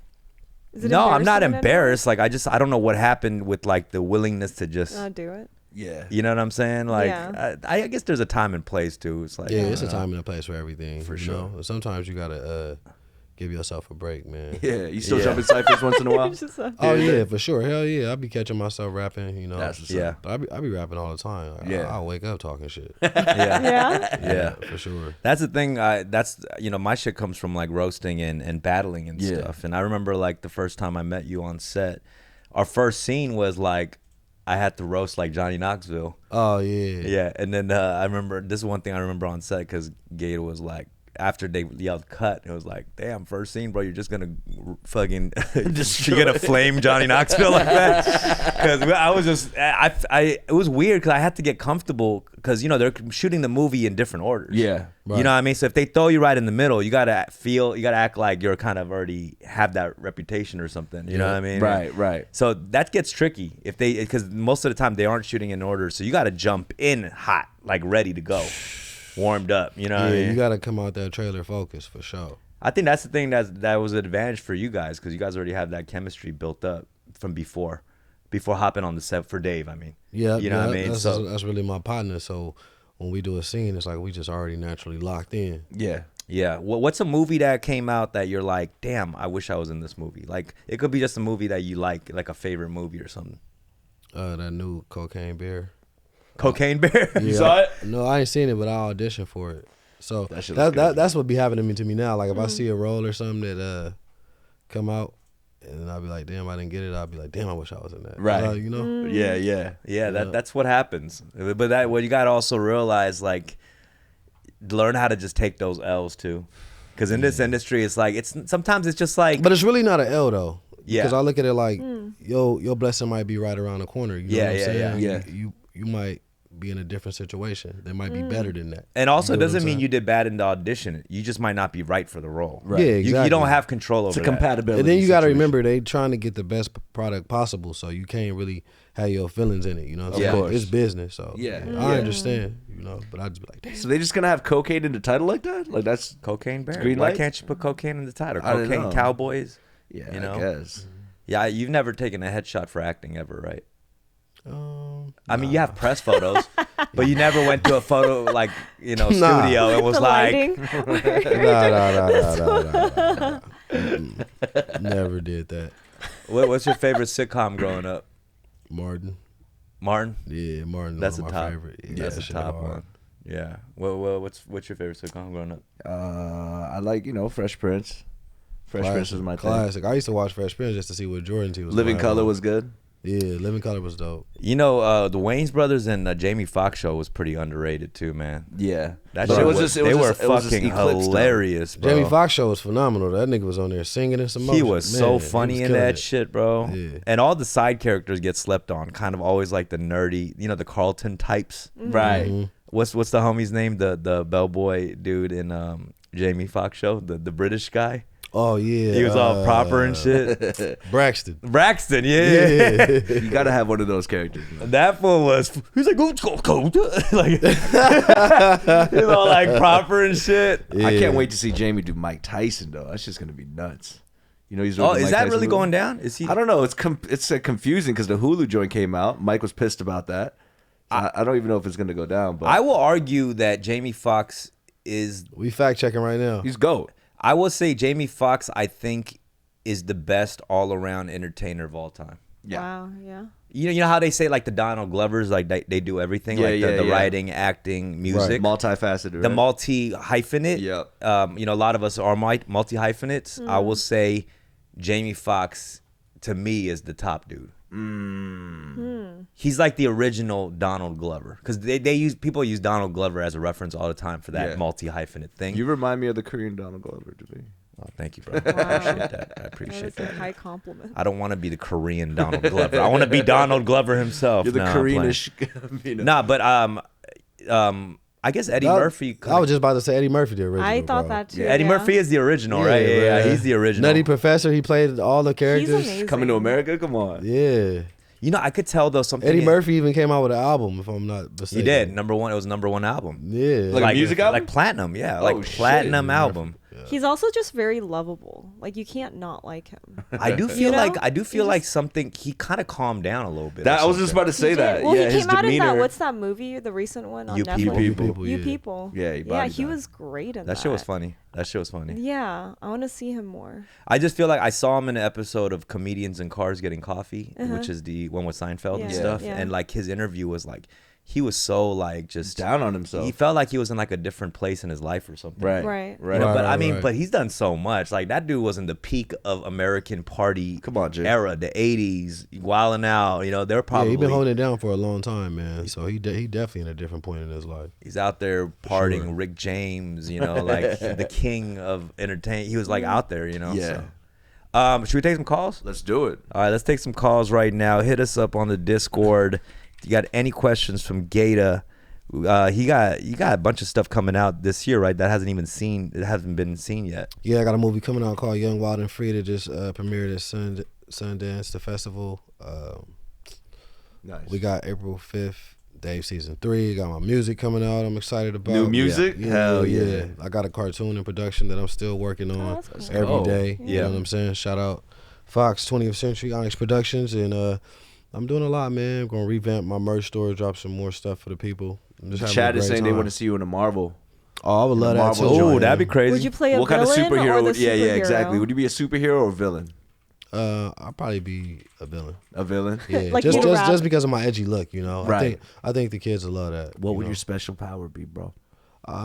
Is it
No, I'm not
embarrassing in any way?
embarrassed. Like I don't know what happened with like the willingness to just
Do it.
Yeah.
you know what I'm saying? Like
Yeah.
I guess there's a time and place too. It's like
Yeah, it's a time and a place for everything.
For
you
sure.
know? Sometimes you gotta give yourself a break, man.
Yeah. You still
Yeah.
jump in ciphers once in a while?
It's just,
Oh yeah, for sure. Hell yeah, I'll be catching myself rapping. You know.
That's what's
Yeah.
up.
But I be rapping all the time.
Yeah.
I'll wake up talking shit.
yeah.
yeah.
Yeah.
For sure.
That's the thing. That's my shit comes from like roasting and battling and
Yeah.
stuff. And I remember like the first time I met you on set, our first scene was like I had to roast like Johnny Knoxville.
Oh yeah.
Yeah, and then I remember this is one thing I remember on set because GaTa was like. After they yelled cut, it was like, damn, first scene, bro, you're just gonna fucking you're gonna flame Johnny Knoxville like that. Because I was just, it was weird because I had to get comfortable because they're shooting the movie in different orders.
Yeah.
You know what I mean? So if they throw you right in the middle, you gotta act like you're kind of already have that reputation or something. You know what I mean?
Right.
So that gets tricky because most of the time they aren't shooting in order. So you gotta jump in hot, like ready to go. Warmed up, you know what I mean?
You gotta come out that trailer focused for sure.
I think that's the thing that was an advantage for you guys because you guys already have that chemistry built up from before hopping on the set for Dave. I mean,
Yeah,
you know what I mean.
That's really my partner. So when we do a scene, it's like we just already naturally locked in.
Yeah.
yeah. What's a movie that came out that you're like, damn, I wish I was in this movie? Like it could be just a movie that you like a favorite movie or something.
That new Cocaine Bear.
Cocaine Bear.
Yeah,
saw it?
No, I ain't seen it, but I auditioned for it. So
That shit looks good.
that's what be happening to me now. Like if I see a role or something that come out, and then I'll be like, damn, I didn't get it. I'll be like, damn, I wish I was in that.
Right.
You know.
Yeah.
Yeah, that's what happens. But you got to also realize, like, learn how to just take those L's too. Because in this industry, it's like, sometimes it's just like,
But it's really not an L though.
Yeah.
Because I look at it like, your blessing might be right around the corner. You know
Yeah,
what I'm
yeah,
saying?
yeah.
You might be in a different situation. They might be better than that.
And also,
You know what
doesn't
I'm
mean
saying?
you did bad in the audition. You just might not be right for the role.
Right. Yeah, exactly.
You don't have control over
It's a
that.
compatibility.
And then you got to
situation.
remember they trying to get the best product possible, so you can't really have your feelings in it. You know, what I'm
Of
saying?
course.
It's business. So
Yeah.
I understand. You know, but I just be like, damn.
So they just gonna have cocaine in the title like that? Like that's
Cocaine Bear.
Green
Why
light?
can't you put cocaine in the title?
I don't
Cocaine
know.
Cowboys.
yeah,
You know?
I guess.
Yeah, you've never taken a headshot for acting ever, right? I mean,
nah.
you have press photos, but you never went to a photo like
Nah.
studio and was
The
like,
lighting.
Nah. Never did that.
What's your favorite sitcom growing up?
Martin.
Martin.
Yeah, Martin.
That's
one
a
of my
top.
favorite. Yeah,
That's
that
a
shit
top
hard.
one. Yeah. Well, what's your favorite sitcom growing up?
I like Fresh Prince. Fresh Prince was my thing.
classic. I used to watch Fresh Prince just to see what Jordan T was.
Living
lying
Color
on.
was good.
Yeah, Living Color was dope.
You know, the Wayans brothers and Jamie Foxx show was pretty underrated too, man.
Yeah,
That
But
shit
it was
was,
just- it
they
was
were
just- it was just
fucking
eclipsed, though.
hilarious, bro.
Jamie Foxx show was phenomenal. That nigga was on there singing and some.
He was so
Man,
funny
he was
in
killing
that
it.
shit, bro.
Yeah.
And all the side characters get slept on. Kind of always like the nerdy, the Carlton types.
right.
Mm-hmm.
What's the homie's name? The bellboy dude in Jamie Foxx show, the British guy.
Oh yeah,
He was all proper and shit.
Braxton.
Braxton, yeah.
Yeah.
You gotta have one of those characters. Man.
That fool was. He's like, go, like, he's all like proper and shit.
I
Yeah.
can't wait to see Jamie do Mike Tyson though. That's just gonna be nuts. He's doing
Oh,
the
is
Mike
that
Tyson
really
movie.
going down? Is he?
I don't know. It's confusing because the Hulu joint came out. Mike was pissed about that. So I don't even know if it's gonna go down. But
I will argue that Jamie Foxx is.
We fact checking right now.
he's GOAT.
I will say Jamie Foxx, I think, is the best all around entertainer of all time.
Yeah.
Wow. Yeah.
You know how they say like the Donald Glovers, like they do everything,
Yeah,
like
yeah,
the
yeah.
writing, acting, music,
Multifaceted.
the
right?
multi-hyphenate.
Yep.
A lot of us are multi-hyphenates. I will say Jamie Foxx, to me, is the top dude. He's like the original Donald Glover, because people use Donald Glover as a reference all the time for that
Yeah.
multi-hyphenate thing.
You remind me of the Korean Donald Glover to me.
Oh, thank you, bro. I appreciate that. I
That
appreciate
was a
that.
high compliment.
I don't want to be the Korean Donald Glover. I want to be Donald Glover himself.
You're the
Nah, I'm playing.
Koreanish.
Nah, but I guess Eddie Murphy.
I was just about to say Eddie Murphy, the original.
I thought
bro.
that too.
Eddie
yeah.
Murphy is the original, right? Yeah,
bruh.
he's the original.
Nutty Professor. He played all the
He's
characters.
amazing.
Coming to America? Come on.
Yeah.
You know, I could tell though something.
Eddie Murphy even came out with an album, if I'm not mistaken.
He did. Number one. It was number one album.
Yeah.
Like a music album?
Like platinum. Yeah,
Oh,
like
shit.
platinum album.
He's also just very lovable. Like you can't not like him.
I do feel
know?
like something. He kind of calmed down a little bit.
That
or
I was just
something.
about to say
He
that.
did. Well,
yeah,
he
his
came out in
demeanor.
that. What's that movie? The recent one on
You
Netflix.
People.
You
yeah.
people.
Yeah, he
yeah.
bodied
He
that.
was great in that.
That shit was funny. That shit was funny.
Yeah, I want to see him more.
I just feel like I saw him in an episode of Comedians in Cars Getting Coffee, which is the one with Seinfeld and
Yeah,
stuff.
yeah.
And like his interview was like, he was so like just
down on himself.
He felt like he was in like a different place in his life or something.
Right.
Right.
You know,
Right,
but I
right,
mean,
right.
but he's done so much. Like that dude was in the peak of American party
Come on, Jay.
era, the '80s, wilding out. You know, they're
Yeah,
probably
he been holding it down for a long time, man. So he definitely in a different point in his life.
he's out there partying.
Sure.
Rick James, you know, like the king of entertainment. He was like out there, you know.
Yeah.
So. Should we take some calls?
Let's do it.
All right, let's take some calls right now. Hit us up on the Discord. If you got any questions from GaTa? You got a bunch of stuff coming out this year, right? That hasn't been seen yet.
Yeah, I got a movie coming out called Young, Wild, and Free that just premiered at Sundance, the festival.
Nice.
We got April 5th, Dave season 3. Got my music coming out. I'm excited about
New music?
Yeah,
Hell
yeah.
yeah.
I got a cartoon in production that I'm still working on
that's cool.
every
go.
day. You
Yeah.
know what I'm saying? Shout out Fox 20th Century Onyx Productions, and I'm doing a lot, man. I'm gonna revamp my merch store, drop some more stuff for the people. I'm just having a
Chad is
great
saying they
time.
want to see you in a Marvel.
Oh, I would love that
Marvel
too.
joint.
Oh, that'd be crazy.
Would you play a
What kind of
villain
superhero?
or the
Yeah,
superhero?
exactly. Would you be a superhero or a villain?
I'll probably be a villain.
A villain.
Yeah,
Like
just
you rap.
just because of my edgy look, you know.
Right.
I think the kids will love that.
What
you
would
know?
your special power be, bro?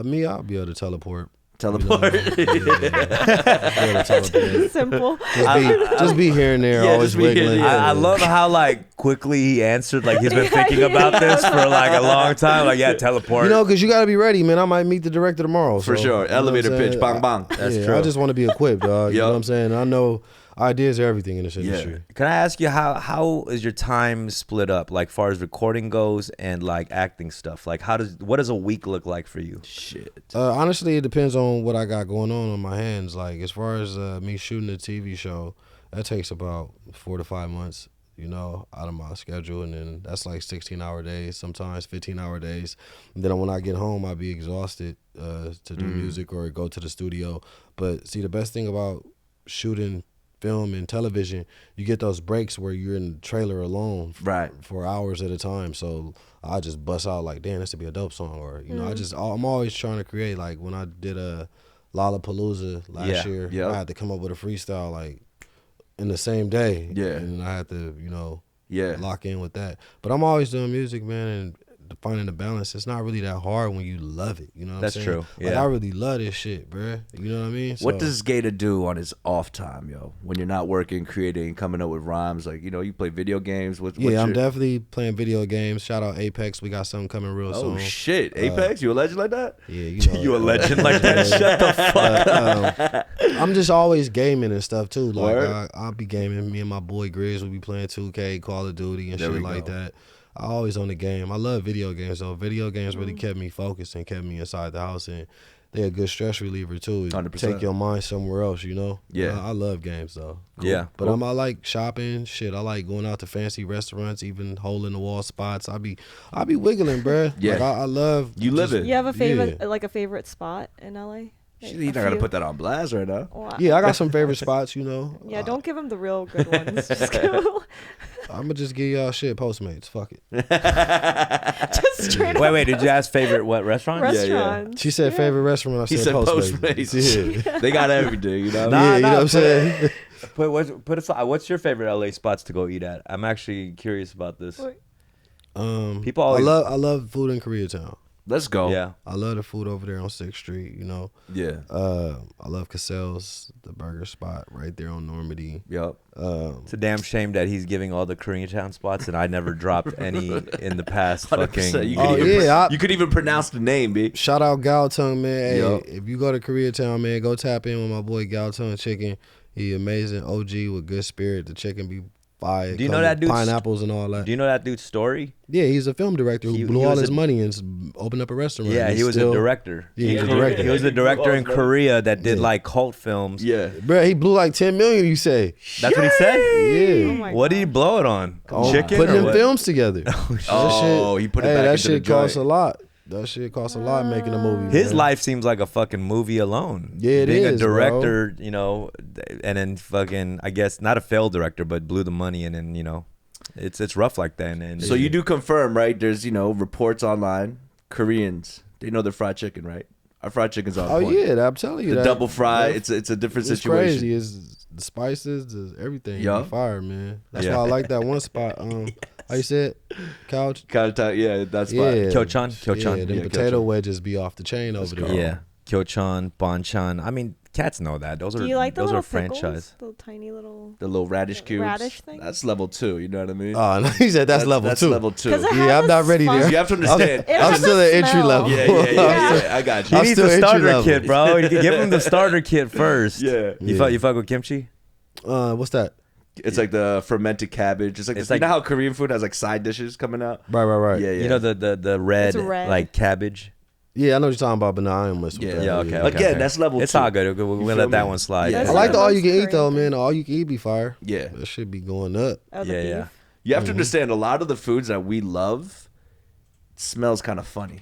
Me? I'll be able to teleport.
Teleport.
Be able to teleport.
Simple.
Just be here and there,
Yeah,
always
just be here and
wiggling.
there.
I love how like quickly he answered, like he's been thinking about this for like a long time. Like, yeah, teleport.
You know, because you got to be ready, man. I might meet the director tomorrow.
For
so,
sure.
you know
Elevator
what I'm
pitch,
saying?
bang, bang.
That's true.
I just want to be equipped, dog. You know
Yup.
what I'm saying? I know ideas are everything in this industry.
Can I ask you how is your time split up, like far as recording goes and like acting stuff? Like what does a week look like for you?
Shit.
Honestly, it depends on what I got going on my hands. Like as far as me shooting a TV show, that takes about 4 to 5 months, you know, out of my schedule, and then that's like 16-hour days, sometimes 15-hour days. And then when I get home, I'll be exhausted to do music or go to the studio. But see, the best thing about shooting film and television, you get those breaks where you're in the trailer alone for hours at a time. So I just bust out like, damn, this would be a dope song, or you know, I'm always trying to create. Like when I did a Lollapalooza last year, I had to come up with a freestyle like in the same day, and I had to, you know, lock in with that. But I'm always doing music, man, and finding the balance. It's not really that hard when you love it. You know what I'm saying? That's true. Like, I really love this shit, bruh. You know what I mean?
What does GaTa do on his off time, yo? When you're not working, creating, coming up with rhymes, like, you know, you play video games.
I'm definitely playing video games. Shout out Apex. We got something coming real soon.
Oh shit, Apex? You a legend like that?
Yeah, you know.
You a legend like that? Shut the fuck up.
I'm just always gaming and stuff too. Like I'll be gaming. Me and my boy Grizz will be playing 2K, Call of Duty, and shit like that. I always on the game. I love video games though. Video games really kept me focused and kept me inside the house, and they're a good stress reliever too.
100%.
Take your mind somewhere else, you know?
Yeah.
I love games though. Cool.
Yeah.
But I like shopping, shit. I like going out to fancy restaurants, even hole in the wall spots. I be wiggling, bruh.
Yeah.
Like I love
You live it.
You have a favorite like a favorite spot in LA?
You're not gonna put that on blast right now.
Wow.
Yeah, I got some favorite spots, you know.
Yeah, don't give him the real good ones. Just give him
I'm gonna just give y'all shit Postmates. Fuck it.
just straight up.
Wait, did you ask favorite what restaurant?
Restaurants.
She said favorite restaurant. I
He
said
said
Postmates.
Postmates.
Yeah.
They got everything, you know?
Yeah, you know what I'm saying?
Put aside, what's your favorite LA spots to go eat at? I'm actually curious about this. People always,
I love food in Koreatown.
Let's go.
Yeah.
I love the food over there on 6th Street, you know.
Yeah.
I love Cassell's, the burger spot right there on Normandy.
Yep.
It's a damn shame that he's giving all the Koreatown spots and I never dropped any in the past
100%. You could even pronounce the name, B.
Shout out Galtung, man. Hey,
Yep.
if you go to Koreatown, man, go tap in with my boy Galtung Chicken. He amazing OG with good spirit. The chicken be fire.
Do you know that dude's
pineapples and all that?
Do you know that dude's story?
Yeah, he's a film director who blew all his money and opened up a restaurant.
Yeah, he was a director.
Yeah, he was a director.
He was a director in Korea that did like cult films.
Yeah.
Bro, he blew like $10 million, you say.
That's what he said?
Yeah.
Oh my
What did he blow it on? Chicken
putting
or
them
what?
films together.
Oh, he put it back
that
into
shit
the
costs
joint.
a lot. That shit costs a lot making a movie.
His
man.
life seems like a fucking movie alone.
Yeah, it
Being
is,
a director, you know, and then fucking, I guess, not a failed director, but blew the money and then, you know, it's rough like that. And
So you do confirm, right? There's, you know, reports online. Koreans, they know their fried chicken, right? Our fried chicken's on point.
Yeah, I'm telling you
The
that.
double fry, it's a different
It's
situation.
crazy. It's the spices, everything.
Yeah.
Yeah. Fire, man. That's
Yeah.
why I like that one spot. How you say it? Couch?
Kind of time, yeah, that's
Yeah.
fine.
Kyochon?
Yeah, them potato wedges be off the chain over there.
Yeah. Kyochon, Bonchon. I mean, cats know that. Those
Do
are
you like the
those
little
are franchise.
pickles? The tiny little.
The little radish cubes.
Radish thing?
That's level 2, you know what I mean?
Oh, no, he said that's level 2.
That's level 2.
'Cause it
Yeah,
has
I'm not ready
fun-
there.
You have to understand.
I'm still at entry
smell.
level.
Yeah, I got you.
He
I'm
needs
still
a
entry
starter
level.
kit, bro. You can give him the starter kit first.
Yeah.
You fuck with kimchi?
What's that?
It's like the fermented cabbage. It's like,
It's
you
like-
know how Korean food has like side dishes coming out?
Right.
Yeah, yeah.
You know the red,
It's red.
like cabbage?
Yeah, I know what you're talking about, but no, I ain't mess with
Yeah.
that.
Yeah, okay.
Again, that's level
It's
2.
all good. We're
You
gonna
feel
let that
me?
one slide.
Yeah.
I
That's
like the
the
all you can
most
eat though,
Korean
man.
thing.
The all you can eat be fire.
Yeah.
That should be going up.
Oh, the
Yeah,
beef.
yeah.
You have to understand a lot of the foods that we love smells kind of funny.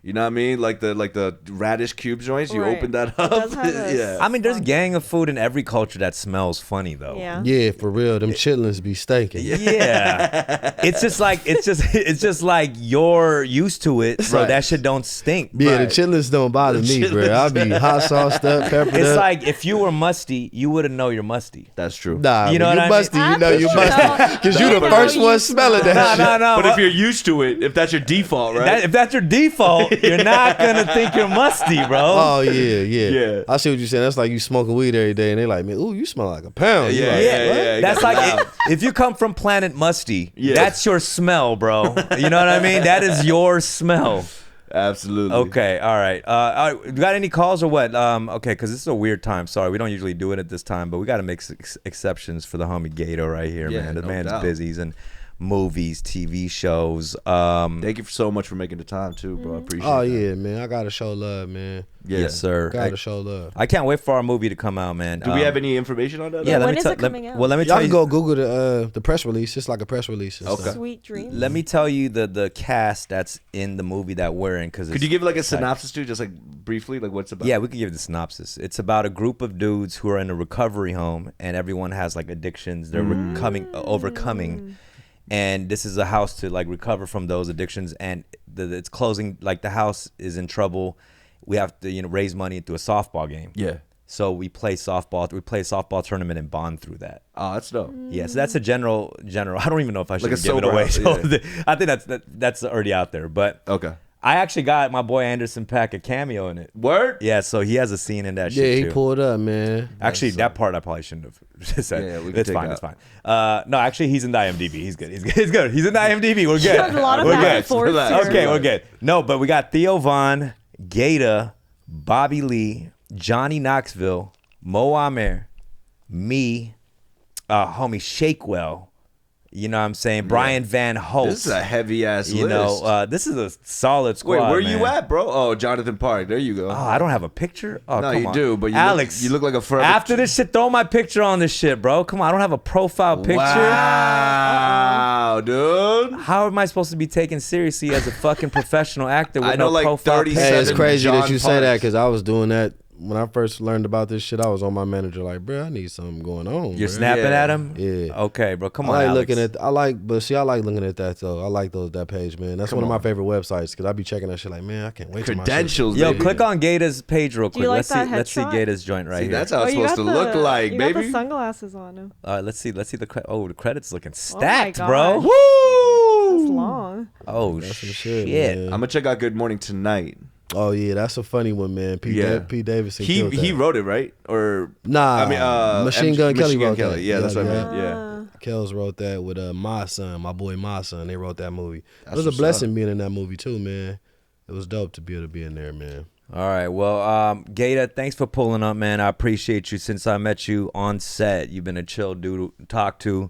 You know what I mean? Like the radish cube joints. You
Right.
open that
It
up.
does have a
Yeah.
I mean, there's a gang of food in every culture that smells funny though.
Yeah.
Yeah, for real. Them chitlins be stinking.
Yeah. it's just like you're used to it, so
Right.
that shit don't stink.
Yeah,
Right.
the chitlins don't bother
The
me, bro.
chitlins
I be hot sauced up, peppered
It's
up.
like if you were musty, you wouldn't know you're musty.
That's true.
Nah,
You know
when
what I
you musty,
mean?
you know you
That's
musty.
true.
Because you the
That's
first
how
one
you
smelling
smell.
that shit.
No.
But if you're used to it, if that's your default, right?
If that's your default, you're not gonna think you're musty, bro.
Oh yeah.
Yeah.
I see what you're saying. That's like you smoking weed every day, and they like, man, ooh, you smell like a pound. You
Yeah,
like,
yeah,
what?
yeah.
That's like if you come from Planet Musty,
Yeah.
that's your smell, bro. You know what I mean? That is your smell.
Absolutely.
Okay, all right. You got any calls or what? Okay, because this is a weird time. Sorry, we don't usually do it at this time, but we got to make exceptions for the homie GaTa right here,
Yeah,
man. The
no
man's
doubt.
busy. He's in movies, TV shows.
Thank you so much for making the time too, bro. I appreciate
Oh
that.
yeah, man. I gotta show love, man.
Yeah.
Yes, sir.
Gotta show love.
I can't wait for our movie to come out, man.
Do we have any information on that?
Yeah, let
When
me
is
tell.
it coming out?
Well, let me
Y'all
tell
can
you.
go Google the press release. It's like a press release. And
Okay.
stuff.
Sweet dreams.
Let me tell you the cast that's in the movie that we're in. Cause
Could you give like a synopsis too, just like briefly, like what's it about?
Yeah, we can give the synopsis. It's about a group of dudes who are in a recovery home, and everyone has like addictions. They're overcoming, and this is a house to like recover from those addictions. And it's closing. Like the house is in trouble. We have to raise money through a softball game.
Yeah.
So we play softball. We play a softball tournament and bond through that.
Oh, that's dope.
Yeah, so that's a general. I don't even know if I should
Like a
give it
sober
away.
house,
So
yeah.
I think that's already out there. But
Okay.
I actually got my boy Anderson Paak a cameo in it.
Word?
Yeah, so he has a scene in that
Yeah,
shit
he
too.
pulled up, man.
Actually, that part I probably shouldn't have said.
Yeah, we can
it's
take
fine.
out.
It's fine. No, actually, he's in the IMDb. He's good. He's good. He's in the IMDb. We're good.
There's a lot of
We're
back
good.
and forth
Relax.
here.
Okay, we're good. No, but we got Theo Von, GaTa, Bobby Lee, Johnny Knoxville, Mo Amer, me, homie Shakewell. You know what I'm saying? Brian Van Host.
This is a heavy ass
You
list.
know, this is a solid squad.
Wait, where
man.
you at, bro? Oh, Jonathan Park. There you go.
Oh, I don't have a picture. Oh,
No,
come
you
on.
do, but
Alex,
you look like a forever.
After this shit, throw my picture on this shit, bro. Come on, I don't have a profile picture.
Wow, dude.
How am I supposed to be taken seriously as a fucking professional actor with
I know
no
like
profile
30
picture?
Hey, it's
Seven
crazy that
John
you say that
Parks.
because I was doing that when I first learned about this shit. I was on my manager like, bro, I need something going on.
You're
bruh."
snapping
Yeah.
at him?
Yeah.
Okay, bro. Come
I
on,
like
Alex.
looking at. I like looking at that though. I like that page, man. That's one of my favorite websites because I be checking that shit. Like, man, I can't wait till my shit-
Credentials,
Yo,
baby.
click on GaTa's page real
Do you
quick.
like that
Let's see
headshot?
GaTa's joint right
See,
here.
that's how it's
you
supposed to
got
look like,
you
baby.
got the sunglasses on him.
All right, let's see the the credits looking
my
stacked,
gosh.
bro.
That's long.
Oh
That's some
shit.
shit, man.
I'm gonna check out Good Morning Tonight.
Oh yeah, that's a funny one, man. P. Davidson.
He
killed that.
wrote it, right? Or
Nah,
I mean,
Machine Gun Kelly
Machine Gun
wrote
Kelly.
that.
Yeah, that's what I
Yeah.
meant. Yeah.
Kells wrote that with my boy my son. They wrote that movie.
That's
It was a
what's
blessing being in that movie too, man. It was dope to be able to be in there, man.
All right. Well, GaTa, thanks for pulling up, man. I appreciate you. Since I met you on set, you've been a chill dude to talk to.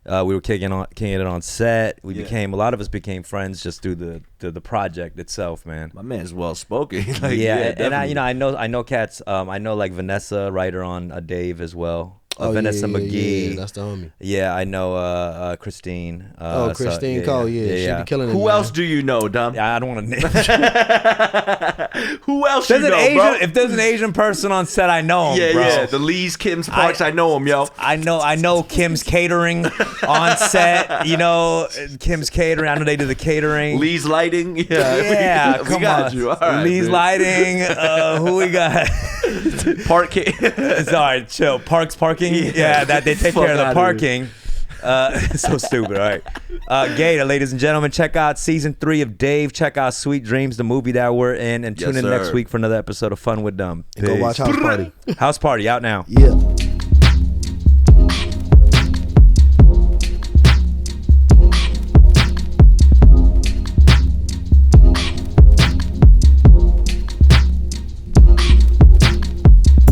We were kicking it on set. A lot of us became friends just through the project itself, man.
My man's well spoken. Like,
and
definitely.
I know cats. I know like Vanessa, writer on Dave as well. Vanessa McGee.
Yeah, that's the homie.
Yeah, I know Christine.
Christine Cole. Yeah, she be killing it.
Who
man.
else do you know, Dumb?
I don't want to name.
Who else
There's
you
an
know,
Asian.
bro?
If there's an Asian person on set, I know him,
Yeah,
bro.
yeah. The Lee's, Kim's, Parks. I know him, yo.
I know Kim's Catering on set. You know Kim's Catering. I know they do the catering.
Lee's Lighting. Yeah,
Yeah,
we
come
got
on.
you. All right,
Lee's
man.
Lighting. Who we got?
Park.
Sorry, chill. Parks Parking. Yeah, that they take
Fuck
care of the
outta
parking. So stupid. All right. GaTa, ladies and gentlemen, check out season 3 of Dave. Check out Sweet Dreams, the movie that we're in, and tune
Yes,
in next
sir.
week for another episode of Fun with Dumb.
And go watch House Party.
House Party out now.
Yeah.